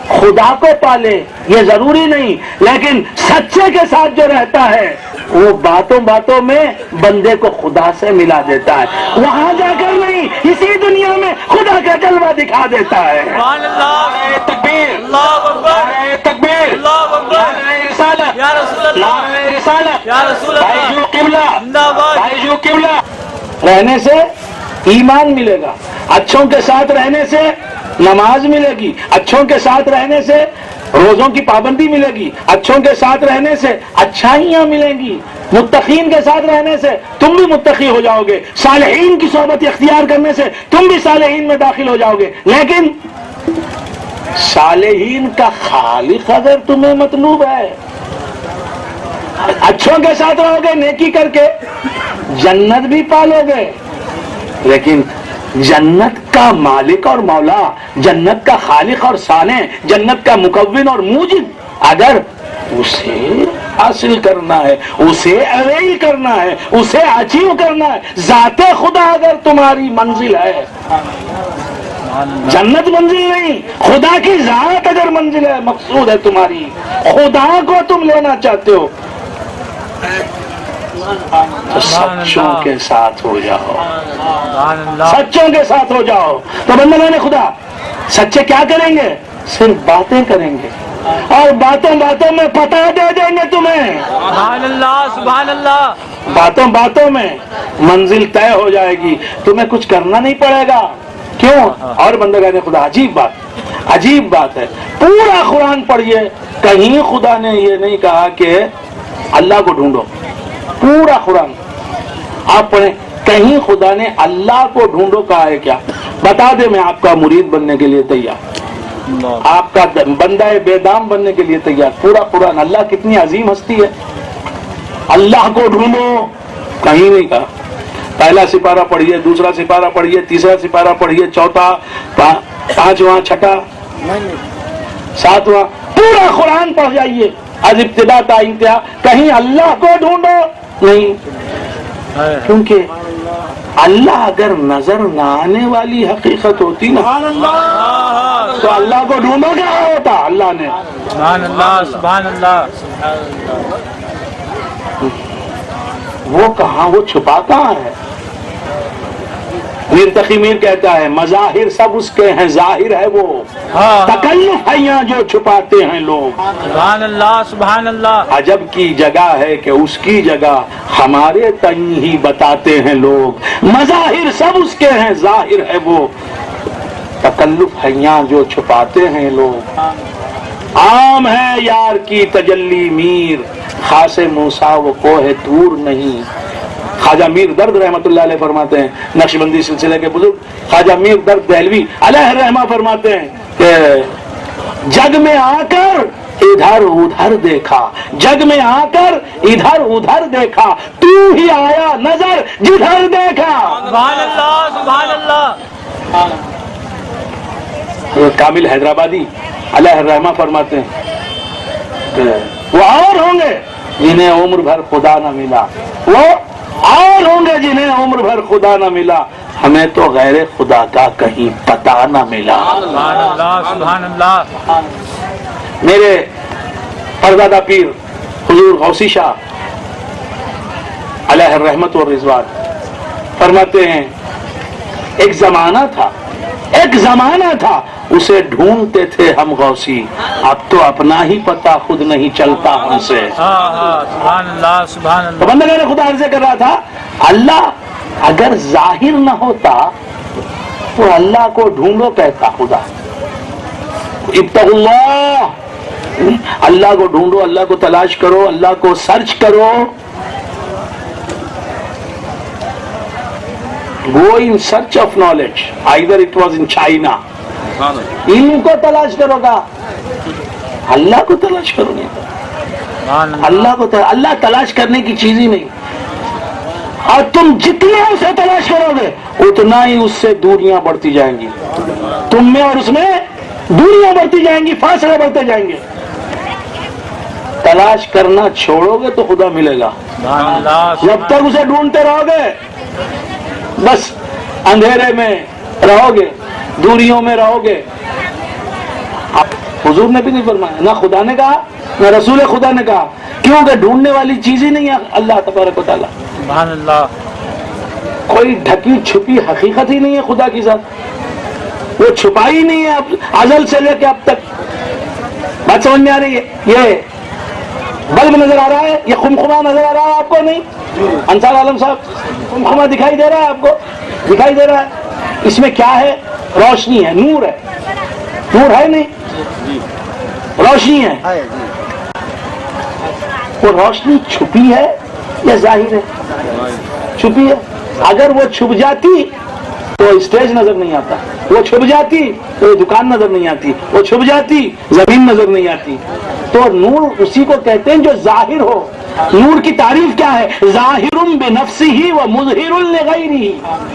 خدا کو پالے یہ ضروری نہیں لیکن سچے کے ساتھ جو رہتا ہے وہ باتوں باتوں میں بندے کو خدا سے ملا دیتا ہے. وہاں جا کر نہیں اسی دنیا میں خدا کا جلوہ دکھا دیتا ہے. سبحان اللہ. تکبیر اللہ اکبر. تکبیر اللہ اکبر. رسالت یا رسول اللہ. رسالت یا رسول اللہ. بھائیو قبلہ زندہ باد. بھائیو قبلہ. رہنے سے ایمان ملے گا اچھوں کے ساتھ رہنے سے نماز ملے گی اچھوں کے ساتھ رہنے سے روزوں کی پابندی ملے گی اچھوں کے ساتھ رہنے سے اچھائیاں ملیں گی. متقین کے ساتھ رہنے سے تم بھی متقی ہو جاؤ گے. صالحین کی صحبت اختیار کرنے سے تم بھی صالحین میں داخل ہو جاؤ گے. لیکن صالحین کا خالق اگر تمہیں مطلوب ہے اچھوں کے ساتھ رہو گے نیکی کر کے جنت بھی پالو گے لیکن جنت کا مالک اور مولا جنت کا خالق اور صانع جنت کا مکون اور موجد اگر اسے حاصل کرنا ہے اسے اویل کرنا ہے اسے اچیو کرنا ہے ذات خدا اگر تمہاری منزل ہے جنت منزل نہیں خدا کی ذات اگر منزل ہے مقصود ہے تمہاری خدا کو تم لینا چاہتے ہو تو سچوں کے ساتھ ہو جاؤ سچوں کے ساتھ ہو جاؤ. تو بندگان خدا سچے کیا کریں گے صرف باتیں کریں گے اور باتوں باتوں میں پتہ دے دیں گے تمہیں. سبحان اللہ سبحان اللہ. باتوں باتوں میں منزل طے ہو جائے گی تمہیں کچھ کرنا نہیں پڑے گا. کیوں؟ اور بندگان خدا عجیب بات ہے پورا قرآن پڑھیے کہیں خدا نے یہ نہیں کہا کہ اللہ کو ڈھونڈو. پورا قرآن آپ پڑھیں کہیں خدا نے اللہ کو ڈھونڈو کہا ہے کیا؟ بتا دے میں آپ کا مرید بننے کے لیے تیار آپ کا بندہ بے دام بننے کے لیے تیار. پورا قرآن اللہ کتنی عظیم ہستی ہے. اللہ کو ڈھونڈو کہیں نہیں کہا. پہلا سپارہ پڑھیے دوسرا سپارہ پڑھیے تیسرا سپارہ پڑھیے چوتھا پانچواں چھٹا ساتواں پورا قرآن پڑھ جائیے از ابتدا تا انتہا کہیں اللہ کو ڈھونڈو نہیں. کیونکہ اللہ اگر نظر نہ آنے والی حقیقت ہوتی نا تو اللہ کو ڈھونڈو کیا ہوتا. اللہ نے سبحان اللہ سبحان اللہ. وہ کہاں وہ چھپا کہاں ہے. میر تقی میر کہتا ہے مظاہر سب اس کے ہیں ظاہر ہے وہ تکلف ہے یہاں جو چھپاتے ہیں لوگ. سبحان اللہ سبحان اللہ. عجب کی جگہ ہے کہ اس کی جگہ ہمارے تئیں ہی بتاتے ہیں لوگ. مظاہر سب اس کے ہیں ظاہر ہے وہ تکلف ہے یہاں جو چھپاتے ہیں لوگ. عام ہے یار کی تجلی میر خاص موسیٰ وہ کوہ طور نہیں. خواجہ میر درد رحمت اللہ علیہ فرماتے ہیں نقشبندی سلسلے کے بزرگ خواجہ میر درد دہلوی علیہ رحمہ فرماتے ہیں کہ جگ میں آ کر ادھر ادھر دیکھا جگ میں آ کر ادھر ادھر دیکھا تو ہی آیا نظر جدھر دیکھا. سبحان اللہ سبحان اللہ. کامل حیدرآبادی علیہ رحمہ فرماتے ہیں کہ وہ اور ہوں گے جنہیں عمر بھر خدا نہ ملا وہ اور ہوں گے جنہیں عمر بھر خدا نہ ملا ہمیں تو غیر خدا کا کہیں پتہ نہ ملا. سبحان اللہ سبحان اللہ. میرے پردادا پیر حضور غوثی شاہ علیہ الرحمت والرضوان فرماتے ہیں ایک زمانہ تھا اسے ڈھونڈتے تھے ہم غوثی، اب تو اپنا ہی پتہ خود نہیں چلتا ہم سے۔ سبحان اللہ سبحان تو اللہ۔ بندہ نے خدا عرض کر رہا تھا اللہ اگر ظاہر نہ ہوتا تو اللہ کو ڈھونڈو کہتا خدا، ابتغوا اللہ، اللہ کو ڈھونڈو، اللہ کو تلاش کرو، اللہ کو سرچ کرو۔ Go in search of knowledge, either it was in China. علم کو تلاش کرو گا، اللہ کو تلاش کرو نہیں، اللہ تلاش کرنے کی چیز ہی نہیں، اور تم جتنا اسے تلاش کرو گے اتنا ہی اس سے دوریاں بڑھتی جائیں گی، تم میں اور اس میں دوریاں بڑھتی جائیں گی، فاصلے بڑھتے جائیں گے۔ تلاش کرنا چھوڑو گے تو خدا ملے گا، جب تک اسے ڈھونڈتے رہو گے بس اندھیرے میں رہو گے، دوریوں میں رہو گے۔ حضور نے بھی نہیں فرمایا، نہ خدا نے کہا نہ رسول خدا نے کہا، کیونکہ ڈھونڈنے والی چیز ہی نہیں ہے اللہ تبارک و تعالیٰ، سبحان اللہ۔ کوئی ڈھکی چھپی حقیقت ہی نہیں ہے خدا کی ذات، وہ چھپائی نہیں ہے ازل سے لے کے اب تک۔ بات سمجھ میں آ رہی ہے؟ یہ بلب نظر آ رہا ہے، یہ خمخمہ نظر آ رہا ہے آپ کو؟ نہیں، انصار عالم صاحب خمخمہ دکھائی دے رہا ہے آپ کو؟ دکھائی دے رہا ہے۔ اس میں کیا ہے؟ روشنی ہے، نور ہے، نور ہے نہیں، روشنی ہے۔ وہ روشنی چھپی ہے یا ظاہر ہے؟ چھپی ہے۔ اگر وہ چھپ جاتی تو اسٹیج نظر نہیں آتا، وہ چھپ جاتی تو دکان نظر نہیں آتی، وہ چھپ جاتی زمین نظر نہیں آتی۔ تو نور اسی کو کہتے ہیں جو ظاہر ہو۔ نور کی تعریف کیا ہے؟ ظاہر بنفسہ و مظہر لغیرہ۔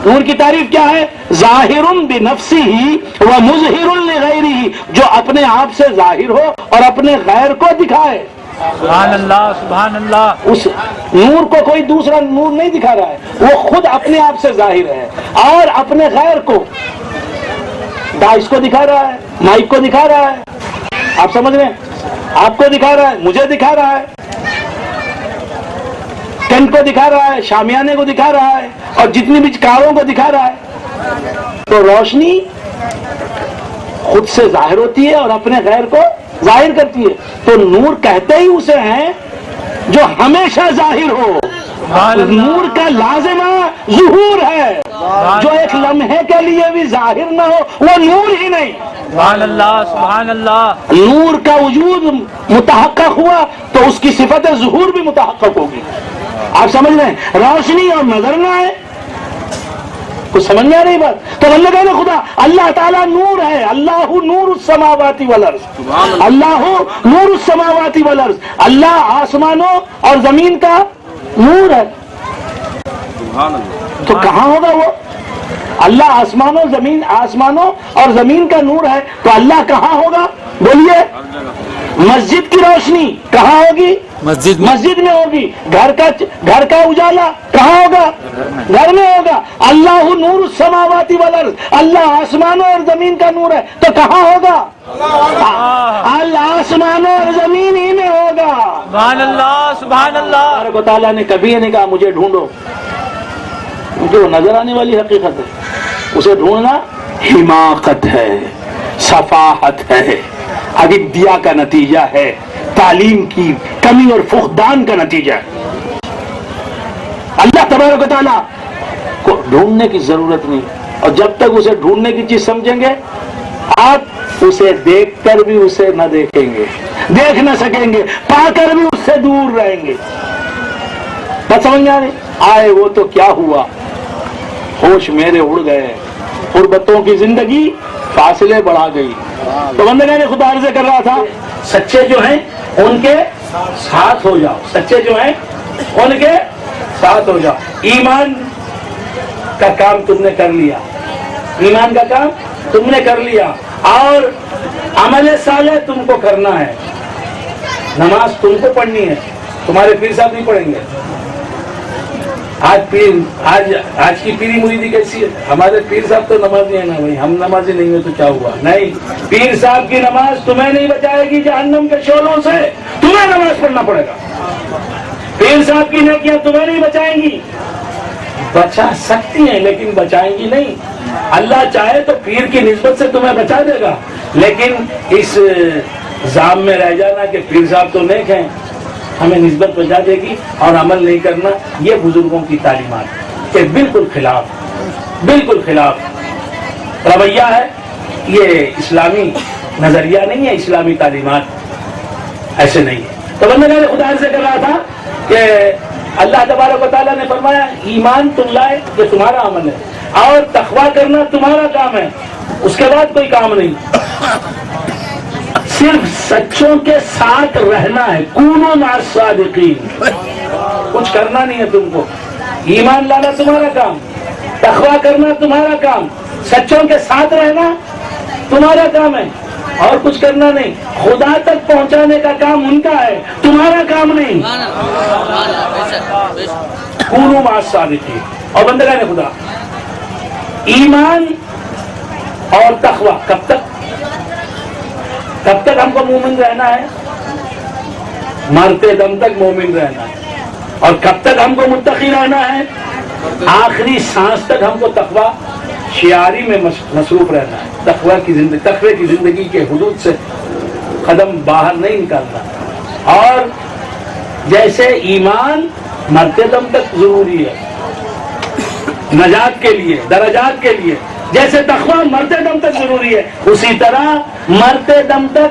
نور کی تعریف کیا ہے؟ ظاہر بنفسہ و مظہر لغیرہ، جو اپنے آپ سے ظاہر ہو اور اپنے غیر کو دکھائے۔ سبحان اللہ سبحان اللہ۔ اس نور کو کوئی دوسرا نور نہیں دکھا رہا ہے، وہ خود اپنے آپ سے ظاہر ہے اور اپنے غیر کو، داعش کو دکھا رہا ہے، مائک کو دکھا رہا ہے، آپ سمجھ رہے ہیں؟ آپ کو دکھا رہا ہے، مجھے دکھا رہا ہے، ٹینٹ کو دکھا رہا ہے، شامیانے کو دکھا رہا ہے، اور جتنی بھی کاروں کو دکھا رہا ہے۔ تو روشنی خود سے ظاہر ہوتی ہے اور اپنے غیر کو ظاہر کرتی ہے۔ تو نور کہتے ہی اسے ہیں جو ہمیشہ ظاہر ہو۔ نور کا لازمہ ظہور ہے، جو ایک لمحے کے لیے بھی ظاہر نہ ہو وہ نور ہی نہیں۔ سبحان اللہ سبحان اللہ۔ نور کا وجود متحقق ہوا تو اس کی صفت ظہور بھی متحقق ہوگی۔ آپ سمجھ رہے ہیں؟ روشنی اور نظر نہ آئے، کچھ سمجھ میں آ رہی بات؟ تو اللہ کہنے خدا اللہ تعالیٰ نور ہے، اللہ نور السماوات والارض، اللہ نور السماوات والارض، اللہ آسمانوں اور زمین کا نور ہے۔ تو کہاں ہوگا وہ؟ اللہ آسمانوں اور زمین کا نور ہے تو اللہ کہاں ہوگا؟ بولیے۔ مسجد کی روشنی کہاں ہوگی؟ مسجد میں ہوگی۔ گھر کا اجالا کہاں ہوگا؟ گھر میں ہوگا۔ اللہ نور السماوات والارض، اللہ آسمانوں اور زمین کا نور ہے تو کہاں ہوگا؟ اللہ آسمانوں اور زمین ہی میں ہوگا۔ سبحان اللہ سبحان اللہ۔ تبارک و تعالیٰ نے کبھی نہیں کہا مجھے ڈھونڈو، کیونکہ وہ نظر آنے والی حقیقت ہے۔ اسے ڈھونڈنا حماقت ہے، صفاحت ہے، اودیا کا نتیجہ ہے، تعلیم کی کمی اور فقدان کا نتیجہ ہے۔ اللہ تبارک و تعالیٰ کو ڈھونڈنے کی ضرورت نہیں، اور جب تک اسے ڈھونڈنے کی چیز سمجھیں گے آپ اسے دیکھ کر بھی اسے نہ دیکھیں گے، دیکھ نہ سکیں گے، پا کر بھی اس سے دور رہیں گے۔ بات سمجھ میں آ رہی؟ آئے وہ تو کیا ہوا، ہوش میرے اڑ گئے، غربتوں کی زندگی فاصلے بڑھا گئی۔ تو بندے نے خدا عرض کر رہا تھا سچے جو ہیں ان کے ساتھ ہو جاؤ، سچے جو ہیں ان کے ساتھ ہو جاؤ۔ ایمان کا کام تم نے کر لیا، ایمان کا کام تم نے کر لیا، اور عمل صالح تم کو کرنا ہے۔ نماز تم کو پڑھنی ہے، تمہارے پیر صاحب نہیں پڑھیں گے۔ آج کی پیری مریدی کیسی ہے؟ ہمارے پیر صاحب تو نمازی ہیں نا بھائی، ہم نمازی نہیں ہوئے تو کیا ہوا؟ نہیں، پیر صاحب کی نماز تمہیں نہیں بچائے گی جہنم کے شعلوں سے، تمہیں نماز پڑھنا پڑے گا۔ پیر پیر صاحب کی نیکیاں تمہیں نہیں بچائیں گی، بچا سکتی ہیں لیکن بچائیں گی نہیں. اللہ چاہے تو پیر کی نسبت سے تمہیں بچا دے گا، لیکن اس ذام میں رہ جانا کہ پیر صاحب تو نیک ہیں ہمیں نسبت بچا دے گی اور عمل نہیں کرنا، یہ بزرگوں کی تعلیمات کے بالکل خلاف رویہ ہے. یہ اسلامی نظریہ نہیں ہے، اسلامی تعلیمات ایسے نہیں ہے. تو بندہ نے خدا سے کر رہا تھا کہ اللہ تبارک و تعالیٰ نے فرمایا ایمان تم لائے یہ تمہارا عمل ہے اور تقویٰ کرنا تمہارا کام ہے، اس کے بعد کوئی کام نہیں. صرف سچوں کے ساتھ رہنا ہے. کونوا مع الصادقین، کچھ کرنا نہیں ہے تم کو. ایمان لانا تمہارا کام، تقویٰ کرنا تمہارا کام، سچوں کے ساتھ رہنا تمہارا کام ہے اور کچھ کرنا نہیں. خدا تک پہنچانے کا کام ان کا ہے، تمہارا کام نہیں. کونوا مع الصادقین. اور بندگان خدا، ایمان اور تقویٰ کب تک ہم کو مومن رہنا ہے؟ مرتے دم تک مومن رہنا ہے. اور کب تک ہم کو متقی رہنا ہے؟ آخری سانس تک ہم کو تقویٰ شعاری میں مصروف رہنا ہے. تقوی کی زندگی کے حدود سے قدم باہر نہیں نکالنا. اور جیسے ایمان مرتے دم تک ضروری ہے نجات کے لیے، درجات کے لیے، جیسے تقویٰ مرتے دم تک ضروری ہے، اسی طرح مرتے دم تک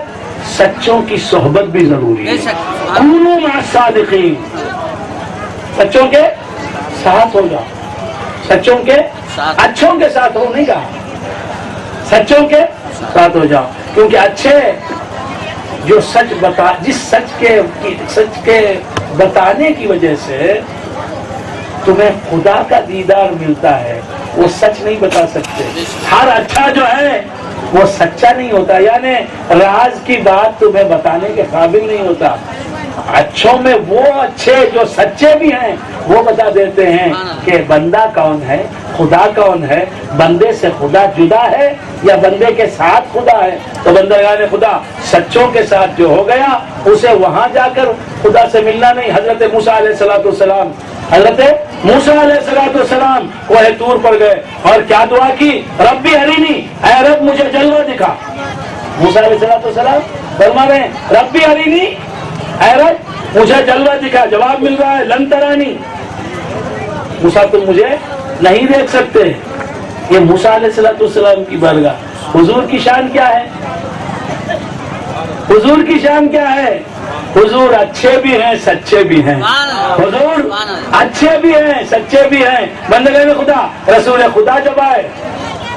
سچوں کی صحبت بھی ضروری ہے. کونوا مع الصادقین، سچوں کے ساتھ ہو جاؤ. سچوں کے اچھوں کے ساتھ ہو نہیں کہا، سچوں کے ساتھ ہو جاؤ. کیونکہ اچھے جو جس سچ کے بتانے کی وجہ سے تمہیں خدا کا دیدار ملتا ہے، وہ سچ نہیں بتا سکتے. ہر اچھا جو ہے وہ سچا نہیں ہوتا، یعنی راز کی بات تمہیں بتانے کے قابل نہیں ہوتا. اچھوں میں وہ اچھے جو سچے بھی ہیں وہ بتا دیتے ہیں کہ بندہ کون ہے، خدا کون ہے، بندے سے خدا جدا ہے یا بندے کے ساتھ خدا ہے. تو بندگان خدا سچوں کے ساتھ جو ہو گیا اسے وہاں جا کر خدا سے ملنا نہیں. حضرت موسیٰ علیہ السلام کوہ طور پر گئے اور کیا دعا کی؟ ربی ارینی، اے رب مجھے جلوہ دکھا. موسیٰ علیہ السلام فرما رہے ہیں ربی ارینی، اے رب مجھے جلوہ دکھا. جواب مل رہا ہے لن ترانی، موسیٰ تم مجھے نہیں دیکھ سکتے. یہ موسیٰ علیہ السلام کی بارگاہ. حضور کی شان کیا ہے؟ حضور کی شان کیا ہے؟ حضور اچھے بھی ہیں سچے بھی ہیں. حضور اچھے بھی ہیں سچے بھی ہیں. بندگان خدا، رسول خدا جب آئے،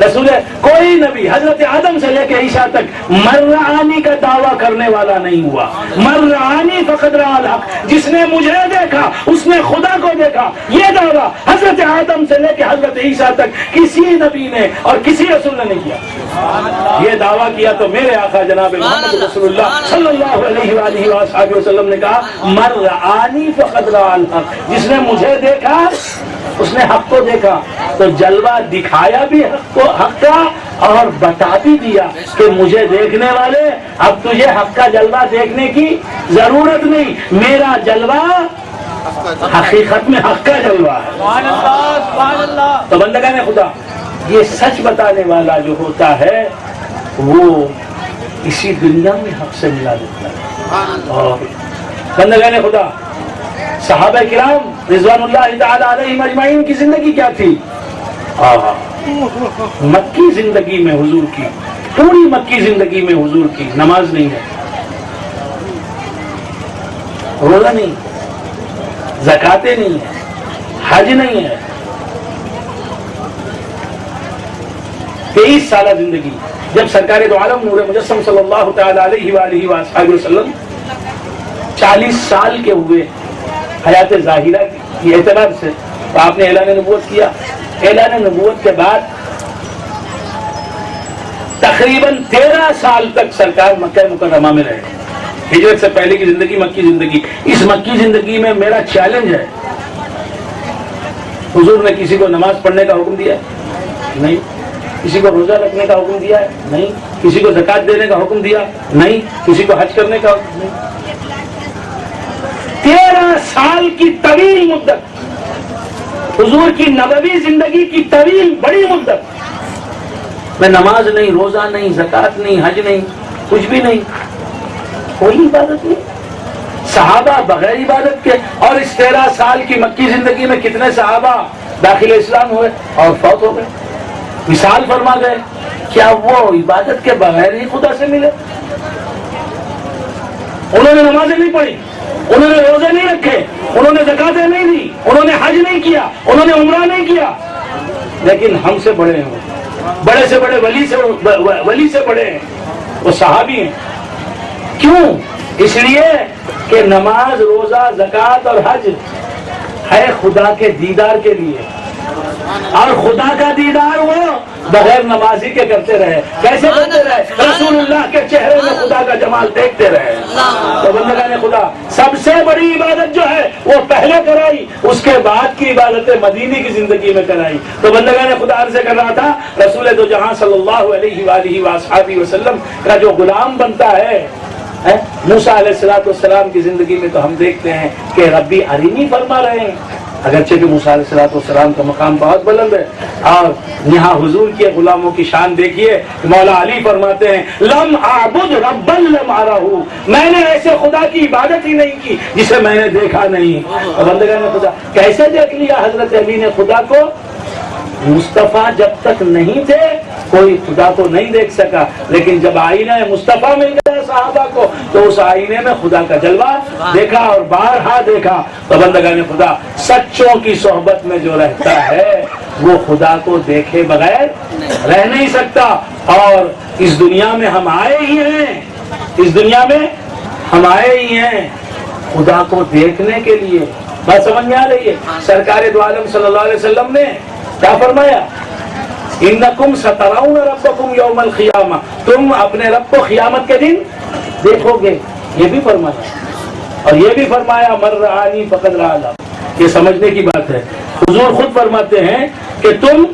رسول کوئی نبی حضرت آدم سے لے کے عیسیٰ تک مرعانی کا دعویٰ کرنے والا نہیں ہوا. مرعانی فقد رأى الحق، جس نے مجھے دیکھا اس نے خدا کو دیکھا. یہ دعویٰ حضرت آدم سے لے کے حضرت عیسیٰ تک کسی نبی نے اور کسی رسول نے نہیں کیا. یہ دعویٰ کیا تو میرے آقا جناب محمد رسول اللہ صلی اللہ علیہ وآلہ وآلہ وسلم نے کہا مرعانی فقد رأى الحق، جس نے مجھے دیکھا اس نے حق کو دیکھا. تو جلوہ دکھایا بھی حق کا اور بتا بھی دیا کہ مجھے دیکھنے والے اب تجھے حق کا جلوہ دیکھنے کی ضرورت نہیں، میرا جلوہ حقیقت میں حق کا جلوہ ہے. سبحان اللہ، سبحان اللہ. تو بندگان خدا، یہ سچ بتانے والا جو ہوتا ہے وہ اسی دنیا میں حق سے ملا دیتا ہے. اور بندگان خدا، صحابہ کرام رضوان اللہ تعالی علیہم اجمعین کی زندگی کیا تھی؟ مکی زندگی میں حضور کی، پوری مکی زندگی میں حضور کی نماز نہیں ہے، روزہ نہیں، زکاتیں نہیں ہے، حج نہیں ہے. 23 سالہ زندگی. جب سرکار دو عالم نور مجسم صلی اللہ تعالی علیہ وآلہ وآلہ وسلم 40 سال کے ہوئے حیات ظاہرہ کی اعتبار سے، تو آپ نے اعلان نبوت کیا. اعلان نبوت کے بعد تقریباً 13 سال تک سرکار مکہ مکرمہ میں رہے. ہجرت سے پہلے کی زندگی مکی زندگی. اس مکی زندگی میں میرا چیلنج ہے، حضور نے کسی کو نماز پڑھنے کا حکم دیا ہے؟ نہیں. کسی کو روزہ رکھنے کا حکم دیا ہے؟ نہیں. کسی کو زکات دینے کا حکم دیا؟ نہیں. کسی کو حج کرنے کا حکم نہیں. 13 سال کی طویل مدت، حضور کی نبوی زندگی کی طویل بڑی مدت میں نماز نہیں، روزہ نہیں، زکوٰۃ نہیں، حج نہیں، کچھ بھی نہیں، کوئی عبادت نہیں. صحابہ بغیر عبادت کے. اور اس 13 سال کی مکی زندگی میں کتنے صحابہ داخل اسلام ہوئے اور فوت ہو گئے. مثال فرما گئے. کیا وہ عبادت کے بغیر ہی خدا سے ملے؟ انہوں نے نمازیں نہیں پڑھی، انہوں نے روزے نہیں رکھے، انہوں نے زکاتیں نہیں دی، انہوں نے حج نہیں کیا، انہوں نے عمرہ نہیں کیا، لیکن ہم سے بڑے ہیں، بڑے سے بڑے ولی سے بڑے ہیں، وہ صحابی ہیں. کیوں؟ اس لیے کہ نماز، روزہ، زکات اور حج ہے خدا کے دیدار کے لیے، اور خدا کا دیدار وہ بغیر نمازی کے کرتے رہے. کیسے کرتے رہے؟ رسول اللہ کے چہرے میں خدا کا جمال دیکھتے رہے. تو بندگان خدا سب سے بڑی عبادت جو ہے وہ پہلے کرائی، اس کے بعد کی عبادتیں مدینے کی زندگی میں کرائی. تو بندگان خدا عرض کر رہا تھا رسول دو جہاں صلی اللہ علیہ وآلہ وآصحابہ وسلم کا جو غلام بنتا ہے، موسیٰ علیہ السلام کی زندگی میں تو ہم دیکھتے ہیں کہ ربی ارینی فرما رہے ہیں، اگرچہ کہ موسیٰ علیہ السلام کا مقام بہت بلند ہے. اور یہاں حضور کے غلاموں کی شان دیکھیے. مولا علی فرماتے ہیں لم اعبد ربا لم ارہ، میں نے ایسے خدا کی عبادت ہی نہیں کی جسے میں نے دیکھا نہیں. اور بندگان خدا کیسے دیکھ لیا حضرت علی نے خدا کو؟ مصطفیٰ جب تک نہیں تھے کوئی خدا کو نہیں دیکھ سکا، لیکن جب آئینہ مصطفیٰ مل گیا صحابہ کو تو اس آئینے میں خدا کا جلوہ دیکھا اور بارہا دیکھا. تو بندگان خدا سچوں کی صحبت میں جو رہتا ہے وہ خدا کو دیکھے بغیر رہ نہیں سکتا. اور اس دنیا میں ہم آئے ہی ہیں، اس دنیا میں ہم آئے ہی ہیں خدا کو دیکھنے کے لیے. بات سمجھ میں آ رہی ہے؟ سرکار دو عالم صلی اللہ علیہ وسلم نے کیا فرمایا؟ انکم سترون ربکم یوم القیامہ، تم اپنے رب کو قیامت کے دن دیکھو گے. یہ بھی فرمایا. اور یہ بھی فرمایا من رآنی فقد رآ اللہ. یہ سمجھنے کی بات ہے. حضور خود فرماتے ہیں کہ تم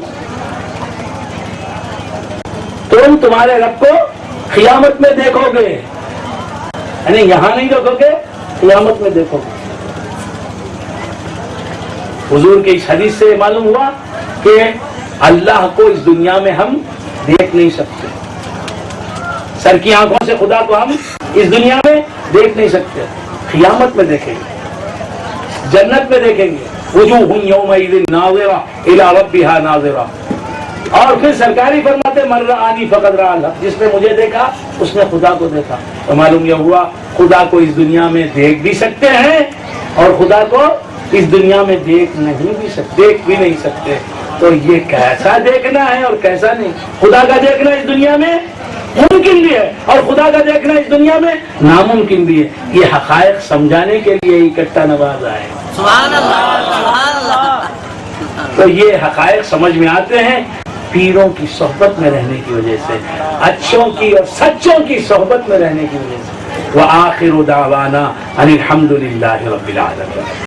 تمہارے رب کو قیامت میں دیکھو گے، یعنی یہاں نہیں دیکھو گے، قیامت میں دیکھو گے. حضور کے اس حدیث سے معلوم ہوا کہ اللہ کو اس دنیا میں ہم دیکھ نہیں سکتے. سر کی آنکھوں سے خدا کو ہم اس دنیا میں دیکھ نہیں سکتے. قیامت میں دیکھیں گے، جنت میں دیکھیں گے. وجوہ یومئذ ناظرہ الی ربہا ناظرہ. اور پھر سرکاری فرماتے من رآنی فقد رآ اللہ، جس نے مجھے دیکھا اس نے خدا کو دیکھا. تو معلوم یہ ہوا خدا کو اس دنیا میں دیکھ بھی سکتے ہیں اور خدا کو اس دنیا میں دیکھ بھی نہیں سکتے. تو یہ کیسا دیکھنا ہے اور کیسا نہیں. خدا کا دیکھنا اس دنیا میں ممکن بھی ہے اور خدا کا دیکھنا اس دنیا میں ناممکن بھی ہے. یہ حقائق سمجھانے کے لیے اکٹھا نواز آئے. سبحان اللہ، سبحان اللہ. تو یہ حقائق سمجھ میں آتے ہیں پیروں کی صحبت میں رہنے کی وجہ سے، اچھوں کی اور سچوں کی صحبت میں رہنے کی وجہ سے. وآخر دعوانا ان الحمد للہ رب العالمین.